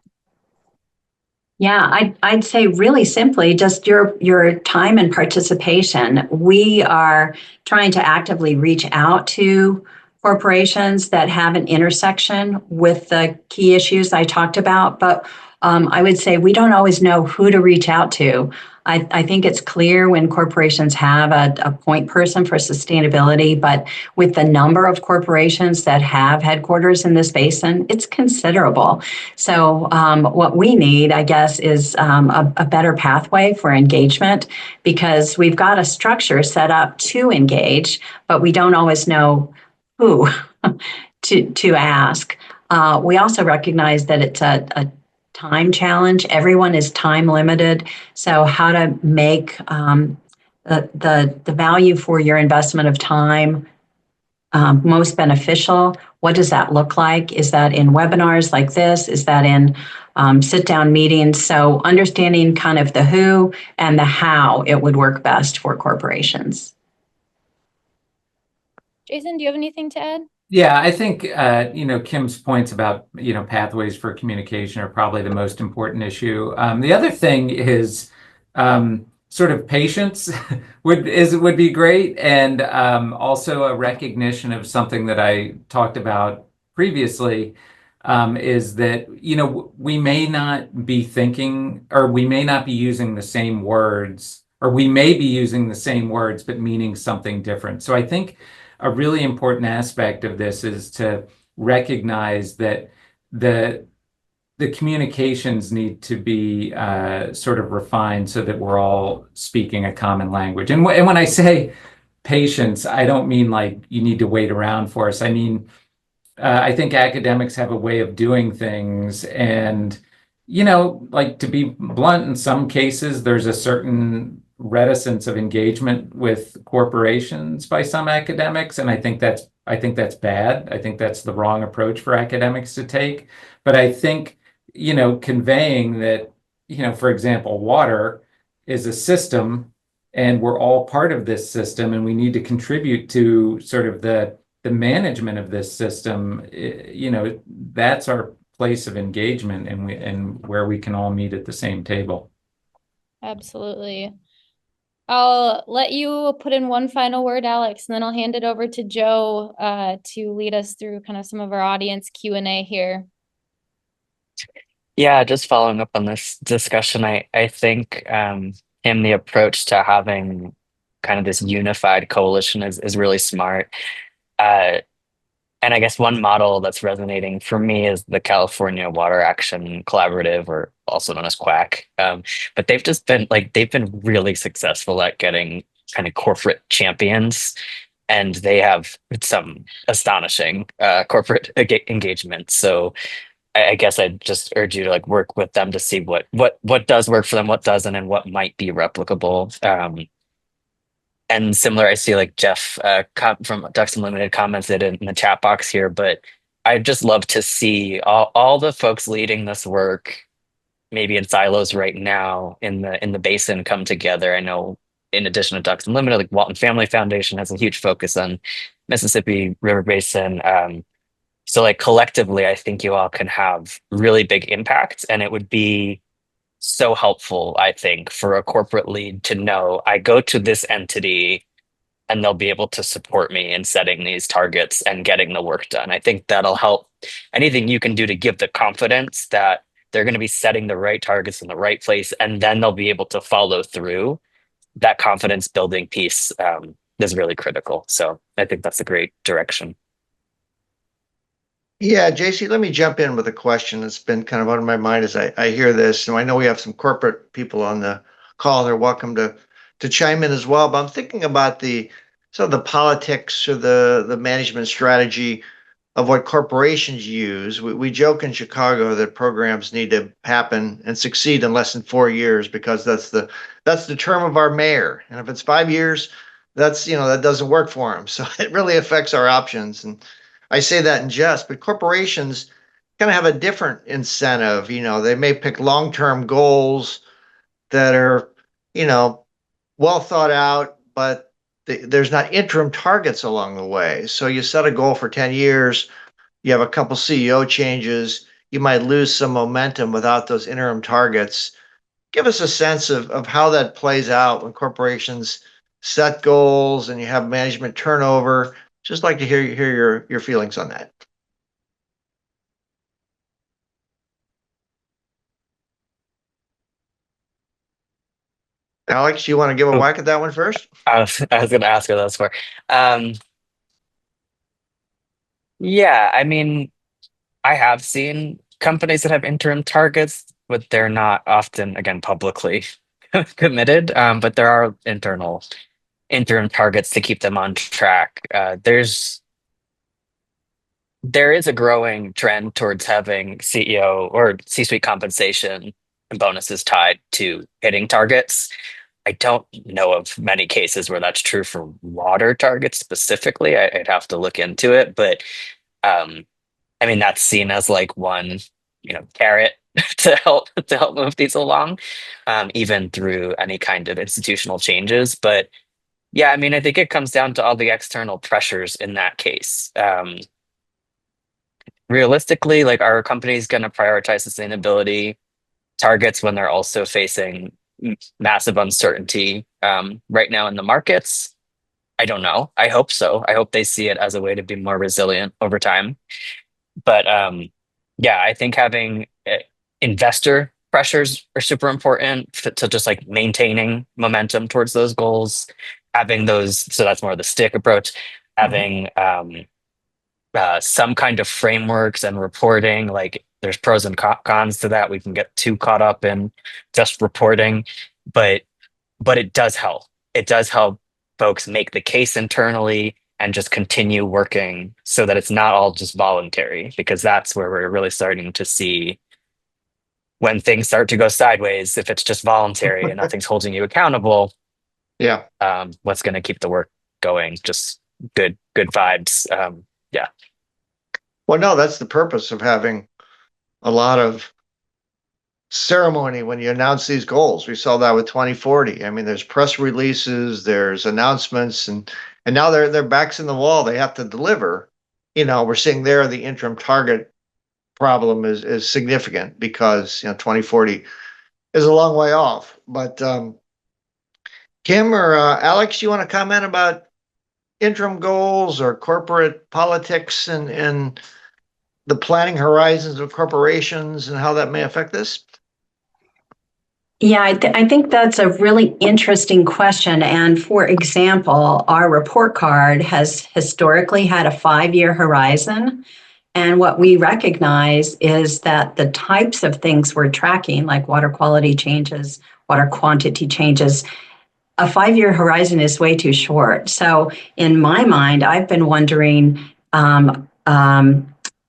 Yeah, I'd say really simply just your time and participation. We are trying to actively reach out to corporations that have an intersection with the key issues I talked about, but I would say we don't always know who to reach out to. I think it's clear when corporations have a point person for sustainability, but with the number of corporations that have headquarters in this basin, it's considerable. So what we need, I guess, is a better pathway for engagement, because we've got a structure set up to engage, but we don't always know who to ask. We also recognize that it's a time challenge. Everyone is time limited. So how to make the value for your investment of time most beneficial? What does that look like? Is that in webinars like this? Is that in sit-down meetings? So understanding kind of the who and the how it would work best for corporations. Jason, do you have anything to add? Yeah, I think, Kim's points about, pathways for communication are probably the most important issue. The other thing is sort of patience would be great. And also a recognition of something that I talked about previously. is that, we may not be thinking, or we may not be using the same words, or we may be using the same words, but meaning something different. So I think a really important aspect of this is to recognize that the communications need to be sort of refined so that we're all speaking a common language. And when I say patience, I don't mean like you need to wait around for us. I mean, I think academics have a way of doing things, and like, to be blunt, in some cases there's a certain reticence of engagement with corporations by some academics, and I think that's bad. I think that's the wrong approach for academics to take. But I think conveying that, for example, water is a system, and we're all part of this system, and we need to contribute to sort of the management of this system. That's our place of engagement, and where we can all meet at the same table. Absolutely. I'll let you put in one final word, Alex, and then I'll hand it over to Joe to lead us through kind of some of our audience Q&A here. Yeah, just following up on this discussion, I think the approach to having kind of this unified coalition is really smart. And I guess one model that's resonating for me is the California Water Action Collaborative, or also known as QAC. But they've been really successful at getting kind of corporate champions, and they have some astonishing corporate engagement. So I guess I'd just urge you to like work with them to see what does work for them, what doesn't, and what might be replicable. And similar, I see like Jeff from Ducks Unlimited commented in the chat box here, but I'd just love to see all the folks leading this work, maybe in silos right now in the basin, come together. I know in addition to Ducks Unlimited, like Walton Family Foundation has a huge focus on Mississippi River Basin. So like collectively, I think you all can have really big impact, and it would be so helpful, I think, for a corporate lead to know I go to this entity and they'll be able to support me in setting these targets and getting the work done. I think that'll help. Anything you can do to give the confidence that they're going to be setting the right targets in the right place, and then they'll be able to follow through. That confidence building piece is really critical. So I think that's a great direction. Yeah, Jaycie, let me jump in with a question that's been kind of on my mind as I hear this. And I know we have some corporate people on the call. They're welcome to chime in as well. But I'm thinking about the politics or the management strategy of what corporations use. We joke in Chicago that programs need to happen and succeed in less than 4 years, because that's the term of our mayor. And if it's 5 years, that doesn't work for him. So it really affects our options. And I say that in jest, but corporations kind of have a different incentive. They may pick long-term goals that are, well thought out, but there's not interim targets along the way. So you set a goal for 10 years, you have a couple CEO changes, you might lose some momentum without those interim targets. Give us a sense of how that plays out when corporations set goals and you have management turnover. Just like to hear your feelings on that. Alex, you want to give a whack at that one first? I was going to ask her those for. Yeah, I mean, I have seen companies that have interim targets, but they're not often, again, publicly committed. But there are internal interim targets to keep them on track. There is a growing trend towards having CEO or C-suite compensation and bonuses tied to hitting targets. I don't know of many cases where that's true for water targets specifically. I'd have to look into it, but I mean, that's seen as like one, carrot to help move these along, even through any kind of institutional changes. But yeah, I mean, I think it comes down to all the external pressures in that case. Realistically, like, are companies going to prioritize sustainability targets when they're also facing massive uncertainty right now in the markets? I don't know. I hope so. I hope they see it as a way to be more resilient over time. But Yeah, I think having investor pressures are super important to just like maintaining momentum towards those goals. Having those, so that's more of the stick approach. Having some kind of frameworks and reporting, like there's pros and cons to that. We can get too caught up in just reporting, but it does help. It does help folks make the case internally and just continue working so that it's not all just voluntary, because that's where we're really starting to see when things start to go sideways. If it's just voluntary and nothing's holding you accountable, Yeah. what's going to keep the work going? Just good vibes. Yeah. Well, no, that's the purpose of having a lot of ceremony when you announce these goals. We saw that with 2040. I mean, there's press releases, there's announcements, and now they're backs in the wall. They have to deliver. We're seeing there the interim target problem is significant because 2040 is a long way off. But Kim or Alex, you want to comment about interim goals or corporate politics and the planning horizons of corporations and how that may affect this? Yeah, I think that's a really interesting question. And for example, our report card has historically had a 5-year horizon. And what we recognize is that the types of things we're tracking, like water quality changes, water quantity changes, a 5-year horizon is way too short. So in my mind, I've been wondering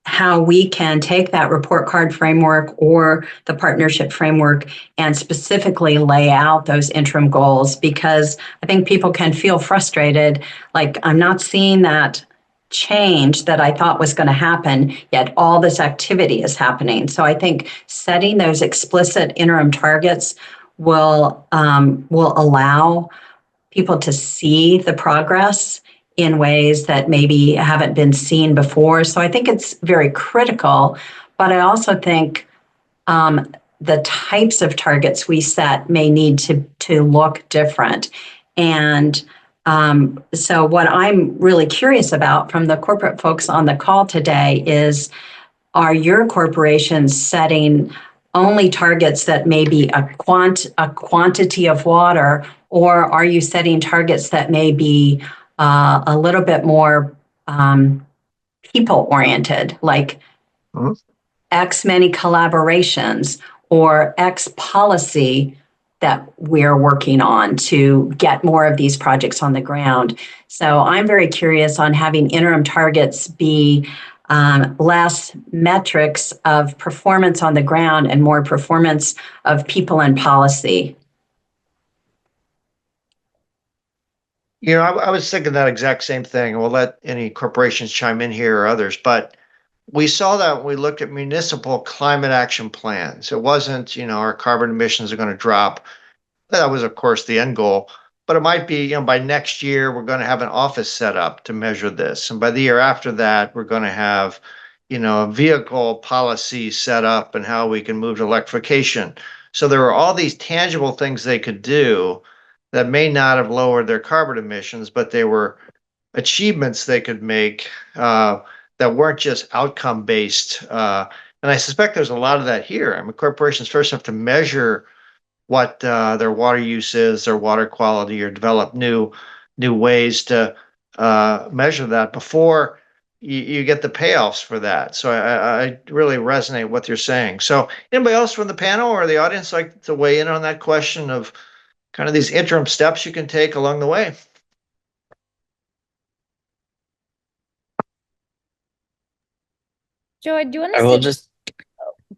how we can take that report card framework or the partnership framework and specifically lay out those interim goals, because I think people can feel frustrated, like I'm not seeing that change that I thought was going to happen, yet all this activity is happening. So I think setting those explicit interim targets will allow people to see the progress in ways that maybe haven't been seen before. So I think it's very critical, but I also think the types of targets we set may need to look different. And so what I'm really curious about from the corporate folks on the call today is, are your corporations setting only targets that may be a quantity of water, or are you setting targets that may be a little bit more people oriented, like X many collaborations or X policy that we're working on to get more of these projects on the ground? So I'm very curious on having interim targets be less metrics of performance on the ground and more performance of people and policy. I was thinking that exact same thing. We'll let any corporations chime in here or others, but we saw that when we looked at municipal climate action plans. It wasn't, our carbon emissions are going to drop. That was, of course, the end goal. But it might be, by next year, we're going to have an office set up to measure this. And by the year after that, we're going to have, a vehicle policy set up and how we can move to electrification. So there were all these tangible things they could do that may not have lowered their carbon emissions, but they were achievements they could make that weren't just outcome based. And I suspect there's a lot of that here. I mean, corporations first have to measure what their water use is, their water quality, or develop new ways to measure that before you get the payoffs for that. So I really resonate with what you're saying. So anybody else from the panel or the audience like to weigh in on that question of kind of these interim steps you can take along the way? Joy, do you want I to will just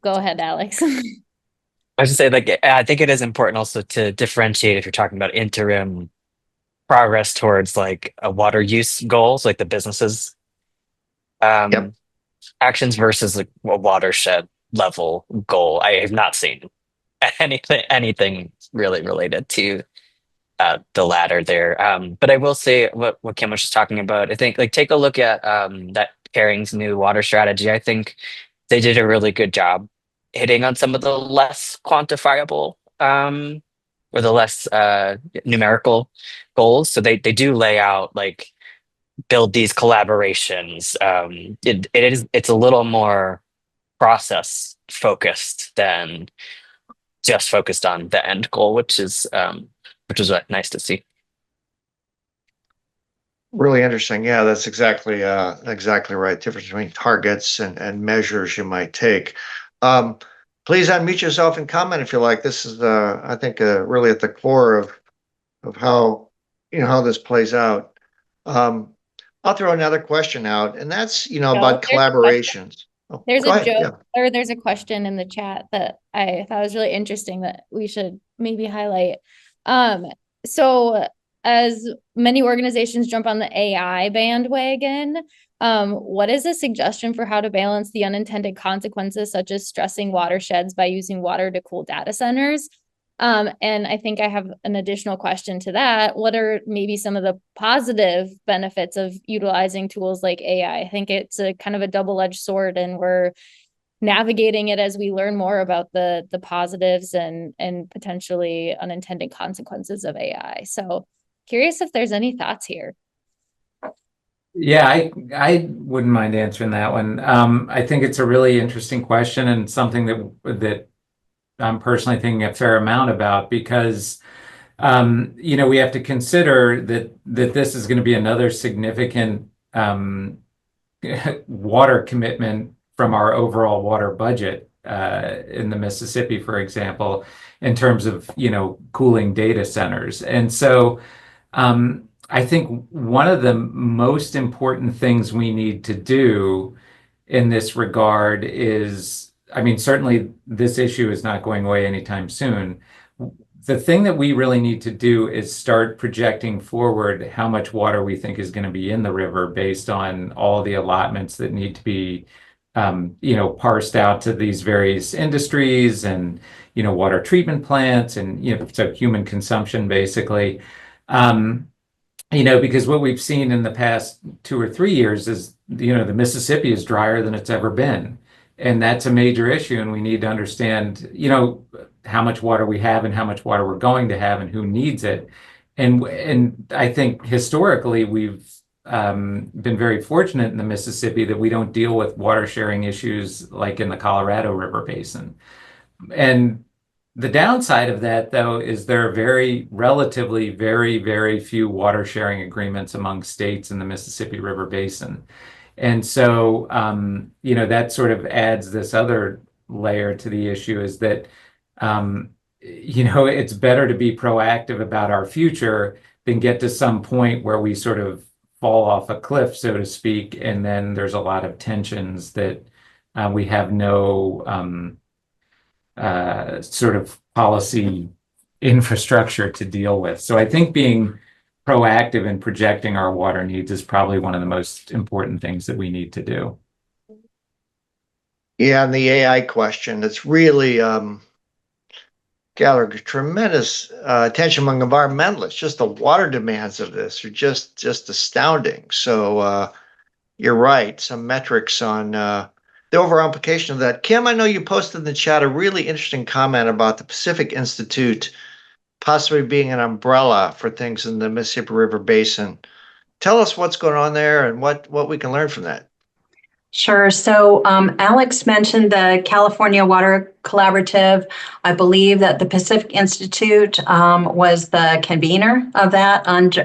go ahead, Alex? I was just say, like, I think it is important also to differentiate if you're talking about interim progress towards like a water use goals, like the businesses Yep. actions versus like a watershed level goal. I have not seen anything really related to the latter there. But I will say what Kim was just talking about. I think like take a look at that Paring's new water strategy. I think they did a really good job hitting on some of the less quantifiable or the less numerical goals. So they do lay out like build these collaborations. It's a little more process focused than just focused on the end goal, which is nice to see. Really interesting. Yeah, that's exactly right. Difference between targets and measures you might take. Please unmute yourself and comment if you like. This is I think really at the core of how how this plays out. I'll throw another question out, and that's about collaborations. Oh, There's go a ahead. joke, Yeah. or there's a question in the chat that I thought was really interesting that we should maybe highlight. So as many organizations jump on the AI bandwagon, what is a suggestion for how to balance the unintended consequences, such as stressing watersheds by using water to cool data centers? And I think I have an additional question to that. What are maybe some of the positive benefits of utilizing tools like AI? I think it's a kind of a double-edged sword, and we're navigating it as we learn more about the positives and potentially unintended consequences of AI. So curious if there's any thoughts here. Yeah, I wouldn't mind answering that one. I think it's a really interesting question and something that I'm personally thinking a fair amount about, because we have to consider that this is going to be another significant water commitment from our overall water budget in the Mississippi, for example, in terms of cooling data centers. And so I think one of the most important things we need to do in this regard is, certainly this issue is not going away anytime soon. The thing that we really need to do is start projecting forward how much water we think is going to be in the river based on all the allotments that need to be, parsed out to these various industries and, water treatment plants and, so human consumption basically. Because what we've seen in the past 2 or 3 years is, the Mississippi is drier than it's ever been. And that's a major issue. And we need to understand, how much water we have and how much water we're going to have and who needs it. And I think historically we've been very fortunate in the Mississippi that we don't deal with water sharing issues like in the Colorado River Basin. And the downside of that, though, is there are relatively very few water sharing agreements among states in the Mississippi River Basin. And so, that sort of adds this other layer to the issue, is that, it's better to be proactive about our future than get to some point where we sort of fall off a cliff, so to speak, and then there's a lot of tensions that we have no sort of policy infrastructure to deal with. So I think being proactive in projecting our water needs is probably one of the most important things that we need to do. Yeah, and the AI question, it's really gathered tremendous attention among environmentalists. Just the water demands of this are just astounding. So you're right, some metrics on the overall implication of that. Kim, I know you posted in the chat a really interesting comment about the Pacific Institute possibly being an umbrella for things in the Mississippi River Basin. Tell us what's going on there and what we can learn from that. Sure. So Alex mentioned the California Water Collaborative. I believe that the Pacific Institute was the convener of that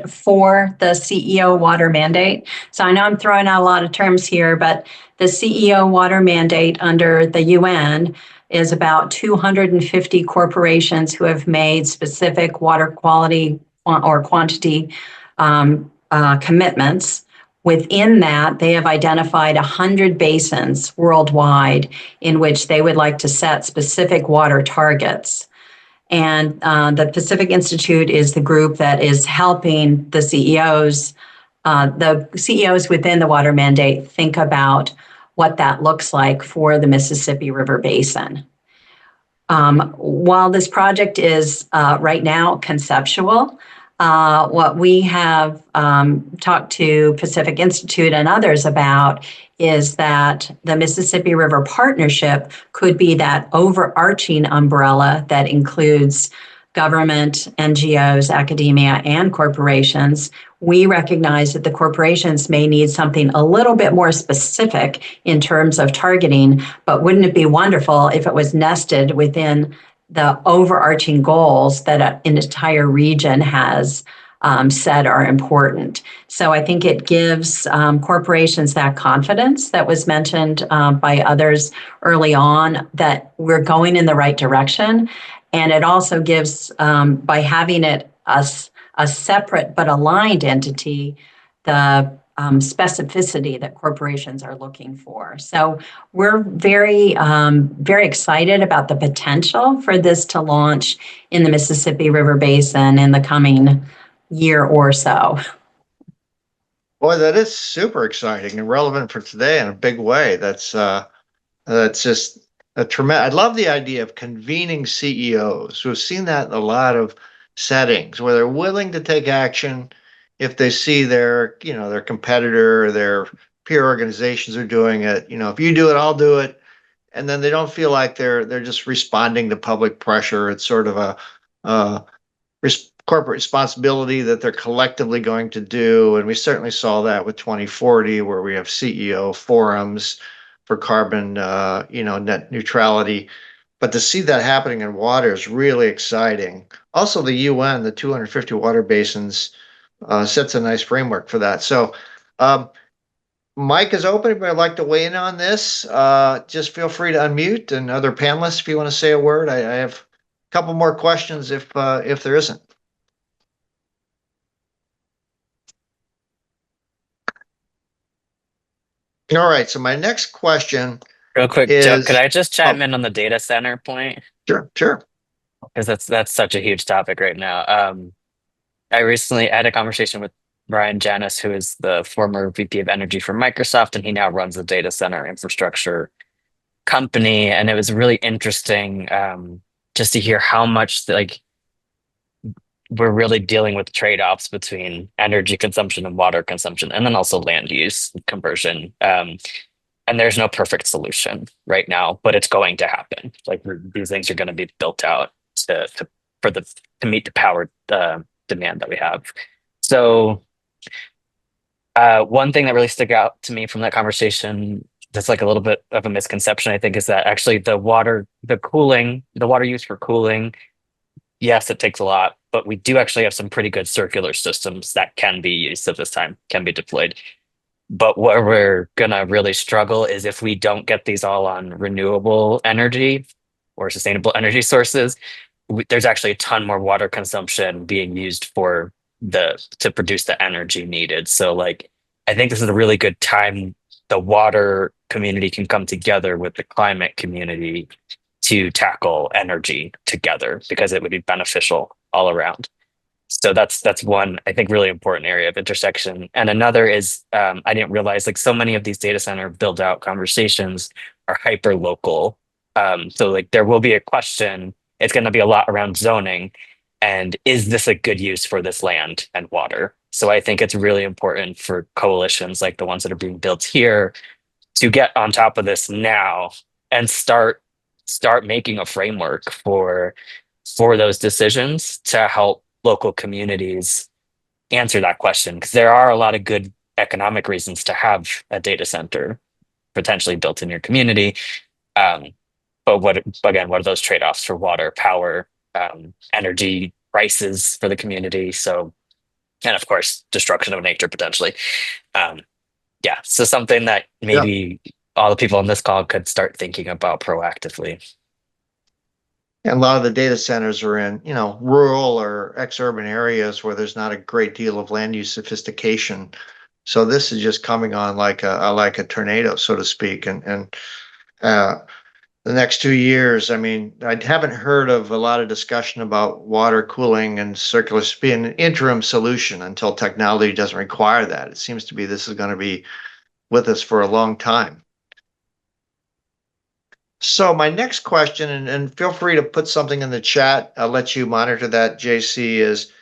for the CEO water mandate. So I know I'm throwing out a lot of terms here, but the CEO water mandate under the UN is about 250 corporations who have made specific water quality or quantity commitments. Within that, they have identified 100 basins worldwide in which they would like to set specific water targets. And the Pacific Institute is the group that is helping the CEOs within the water mandate think about what that looks like for the Mississippi River Basin. While this project is right now conceptual, what we have talked to Pacific Institute and others about is that the Mississippi River Partnership could be that overarching umbrella that includes government, NGOs, academia, and corporations, we recognize that the corporations may need something a little bit more specific in terms of targeting, but wouldn't it be wonderful if it was nested within the overarching goals that an entire region has said are important? So I think it gives corporations that confidence that was mentioned by others early on, that we're going in the right direction. And it also gives, by having it a separate but aligned entity, the specificity that corporations are looking for. So we're very, very excited about the potential for this to launch in the Mississippi River Basin in the coming year or so. Boy, that is super exciting and relevant for today in a big way. That's just a tremendous. I love the idea of convening CEOs. We've seen that in a lot of settings where they're willing to take action if they see their competitor or their peer organizations are doing it. If you do it, I'll do it, and then they don't feel like they're just responding to public pressure. It's sort of a corporate responsibility that they're collectively going to do. And we certainly saw that with 2040, where we have CEO forums for carbon, net neutrality. But to see that happening in water is really exciting. Also, the UN, the 250 water basins, sets a nice framework for that. So, mic is open. If you'd like to weigh in on this, just feel free to unmute. And other panelists, if you want to say a word, I have a couple more questions if there isn't. All right. So my next question. Real quick, is, Joe, could I just chime in on the data center point? Sure. Because that's such a huge topic right now. I recently had a conversation with Brian Janis, who is the former VP of Energy for Microsoft, and he now runs a data center infrastructure company. And it was really interesting just to hear how much we're really dealing with trade-offs between energy consumption and water consumption, and then also land use conversion. And there's no perfect solution right now, but it's going to happen. Like, these things are going to be built out to meet the power demand that we have. So one thing that really stuck out to me from that conversation, that's like a little bit of a misconception, I think, is that actually the water use for cooling, yes, it takes a lot, but we do actually have some pretty good circular systems that can be used at this time, can be deployed. But where we're going to really struggle is if we don't get these all on renewable energy or sustainable energy sources, there's actually a ton more water consumption being used to produce the energy needed. So I think this is a really good time the water community can come together with the climate community to tackle energy together, because it would be beneficial all around. So that's one, I think, really important area of intersection. And another is, I didn't realize so many of these data center build out conversations are hyper local. So there will be a question. It's going to be a lot around zoning, and is this a good use for this land and water? So I think it's really important for coalitions like the ones that are being built here to get on top of this now and start making a framework for those decisions to help local communities answer that question, because there are a lot of good economic reasons to have a data center potentially built in your community. But what are those trade-offs for water, power, energy prices for the community? So, and of course, destruction of nature potentially. So something that maybe all the people on this call could start thinking about proactively. And a lot of the data centers are in, rural or ex-urban areas where there's not a great deal of land use sophistication. So this is just coming on like a tornado, so to speak. And the next 2 years, I mean, I haven't heard of a lot of discussion about water cooling and circular being an interim solution until technology doesn't require that. It seems to be this is going to be with us for a long time. So my next question, and feel free to put something in the chat, I'll let you monitor that, Jaycie, is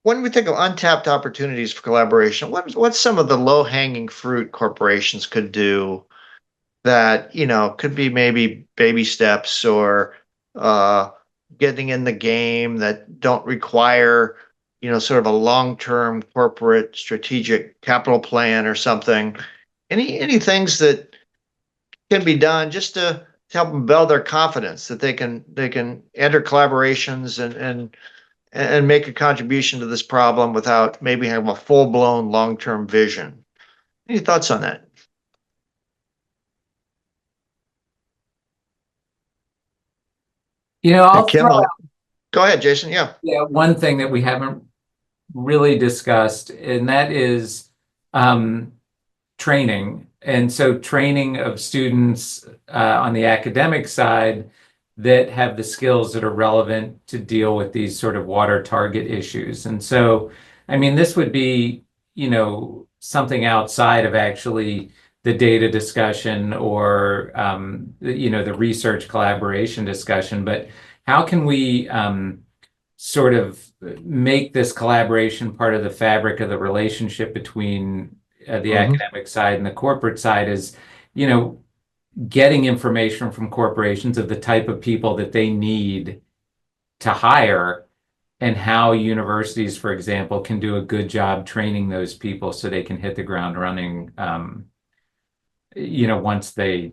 when we think of untapped opportunities for collaboration, what's some of the low-hanging fruit corporations could do that, could be maybe baby steps or getting in the game that don't require, sort of a long-term corporate strategic capital plan or something? Any things that can be done just to help them build their confidence that they can enter collaborations and make a contribution to this problem without maybe having a full-blown long-term vision? Any thoughts on that? I'll Kim, throw go ahead, Jason. Yeah. one thing that we haven't really discussed, and that is training. And so training of students on the academic side that have the skills that are relevant to deal with these sort of water target issues. And so, I mean, this would be, something outside of actually the data discussion or, the research collaboration discussion, but how can we sort of make this collaboration part of the fabric of the relationship between the academic side and the corporate side is, getting information from corporations of the type of people that they need to hire and how universities, for example, can do a good job training those people so they can hit the ground running, once they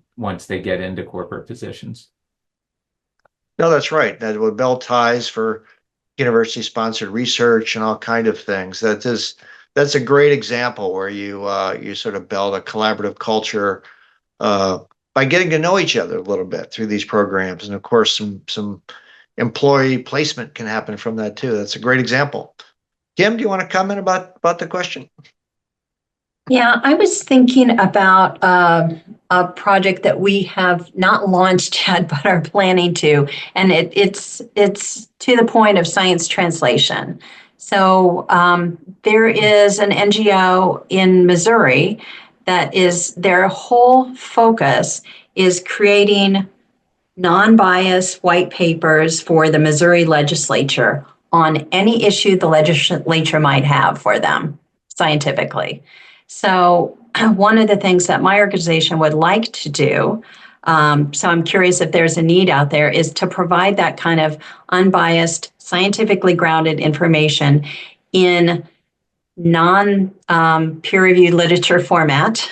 get into corporate positions. No, that's right. That would build ties for university-sponsored research and all kind of things. That's a great example where you sort of build a collaborative culture by getting to know each other a little bit through these programs, and of course, some employee placement can happen from that too. That's a great example. Kim, do you want to comment about the question? Yeah, I was thinking about a project that we have not launched yet, but are planning to, and it's to the point of science translation. So there is an NGO in Missouri that is, their whole focus is creating non-biased white papers for the Missouri legislature on any issue the legislature might have for them scientifically. So one of the things that my organization would like to do, so I'm curious if there's a need out there, is to provide that kind of unbiased, scientifically grounded information in non-peer-reviewed literature format.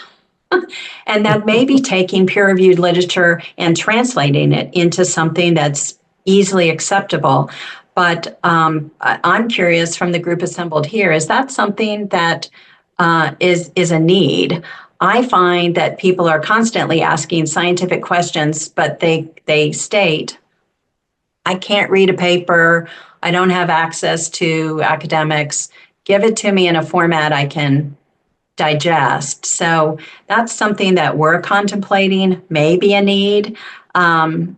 And that may be taking peer-reviewed literature and translating it into something that's easily acceptable. But I'm curious from the group assembled here, is that something that is a need? I find that people are constantly asking scientific questions, but they state, I can't read a paper, I don't have access to academics, give it to me in a format I can digest. So that's something that we're contemplating, maybe a need, and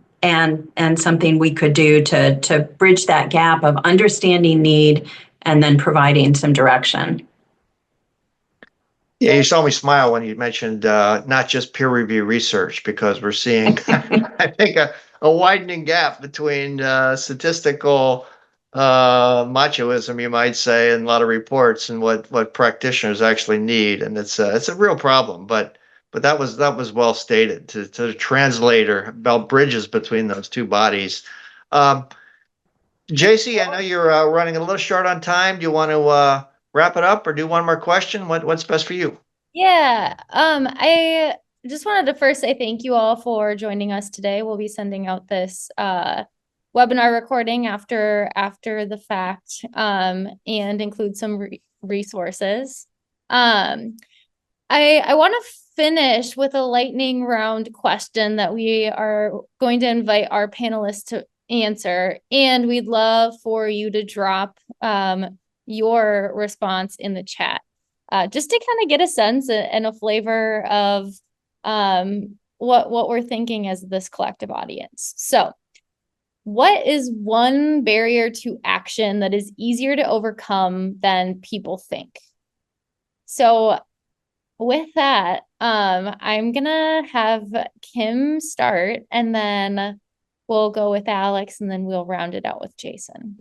something we could do to bridge that gap of understanding need and then providing some direction. Yeah, you saw me smile when you mentioned not just peer review research, because we're seeing, I think, a widening gap between statistical machoism, you might say, in a lot of reports, and what practitioners actually need, and it's a real problem. But that was well stated to translate or build bridges between those two bodies. Jaycie, I know you're running a little short on time. Do you want to wrap it up or do one more question? What's best for you? Yeah, I just wanted to first say thank you all for joining us today. We'll be sending out this webinar recording after the fact, and include some resources. I want to finish with a lightning round question that we are going to invite our panelists to answer, and we'd love for you to drop your response in the chat, just to kind of get a sense and a flavor of what we're thinking as this collective audience. So, what is one barrier to action that is easier to overcome than people think? So with that, I'm gonna have Kim start, and then we'll go with Alex, and then we'll round it out with Jason.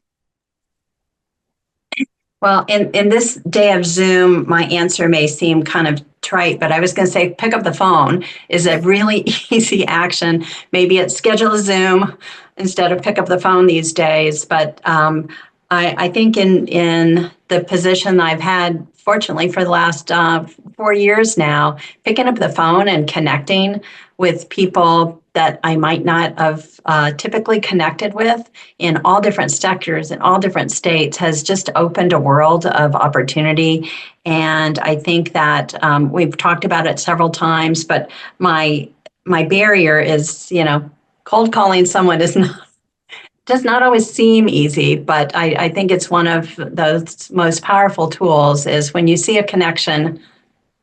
Well, in this day of Zoom, my answer may seem kind of trite, but I was going to say pick up the phone is a really easy action. Maybe it's schedule a Zoom instead of pick up the phone these days. But I think in the position I've had, fortunately, for the last 4 years now, picking up the phone and connecting with people that I might not have typically connected with in all different sectors in all different states has just opened a world of opportunity. And I think that we've talked about it several times, but my barrier is, cold calling someone does not always seem easy, but I think it's one of those most powerful tools is when you see a connection,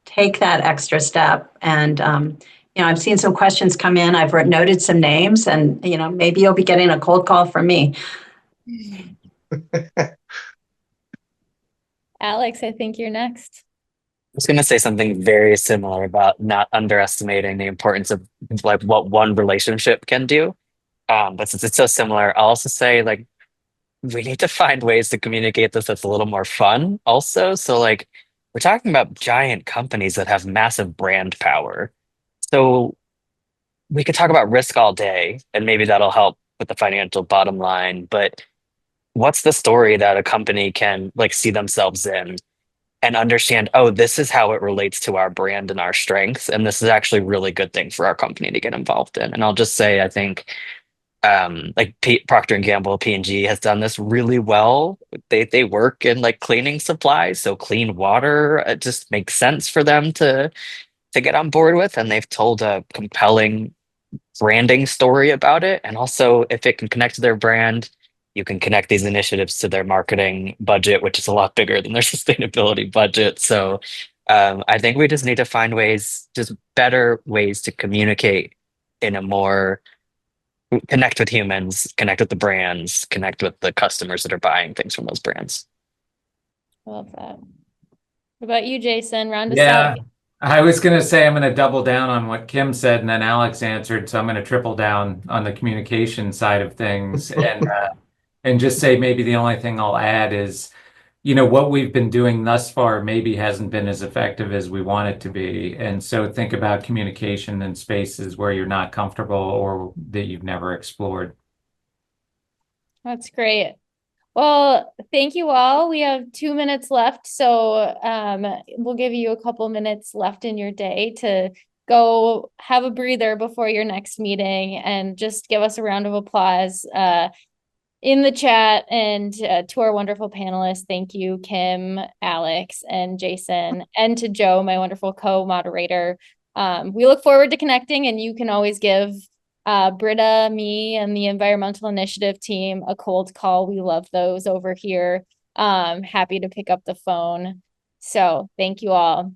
take that extra step. And, I've seen some questions come in. I've noted some names and, maybe you'll be getting a cold call from me. Alex, I think you're next. I was going to say something very similar about not underestimating the importance of like what one relationship can do. But since it's so similar, I'll also say like we need to find ways to communicate this that's a little more fun also. So like we're talking about giant companies that have massive brand power. So we could talk about risk all day, and maybe that'll help with the financial bottom line. But what's the story that a company can like see themselves in and understand, oh, this is how it relates to our brand and our strengths, and this is actually a really good thing for our company to get involved in. And I'll just say, I think like Procter and Gamble, P&G has done this really well. They work in like cleaning supplies, so clean water, it just makes sense for them to get on board with, and they've told a compelling branding story about it. And also, if it can connect to their brand, you can connect these initiatives to their marketing budget, which is a lot bigger than their sustainability budget. So I think we just need to find ways, just better ways to communicate in a more connect with humans, connect with the brands, connect with the customers that are buying things from those brands. Love that. What about you, Jason? Round us Yeah, out. I was going to say I'm going to double down on what Kim said, and then Alex answered, so I'm going to triple down on the communication side of things, and just say maybe the only thing I'll add is, what we've been doing thus far maybe hasn't been as effective as we want it to be, and so think about communication in spaces where you're not comfortable or that you've never explored. That's great. Well, thank you all. We have 2 minutes left, so we'll give you a couple minutes left in your day to go have a breather before your next meeting, and just give us a round of applause in the chat. And to our wonderful panelists, thank you, Kim, Alex, and Jason, and to Joe, my wonderful co-moderator. We look forward to connecting, and you can always give Britta, me, and the environmental initiative team a cold call. We love those over here. Happy to pick up the phone. So thank you all.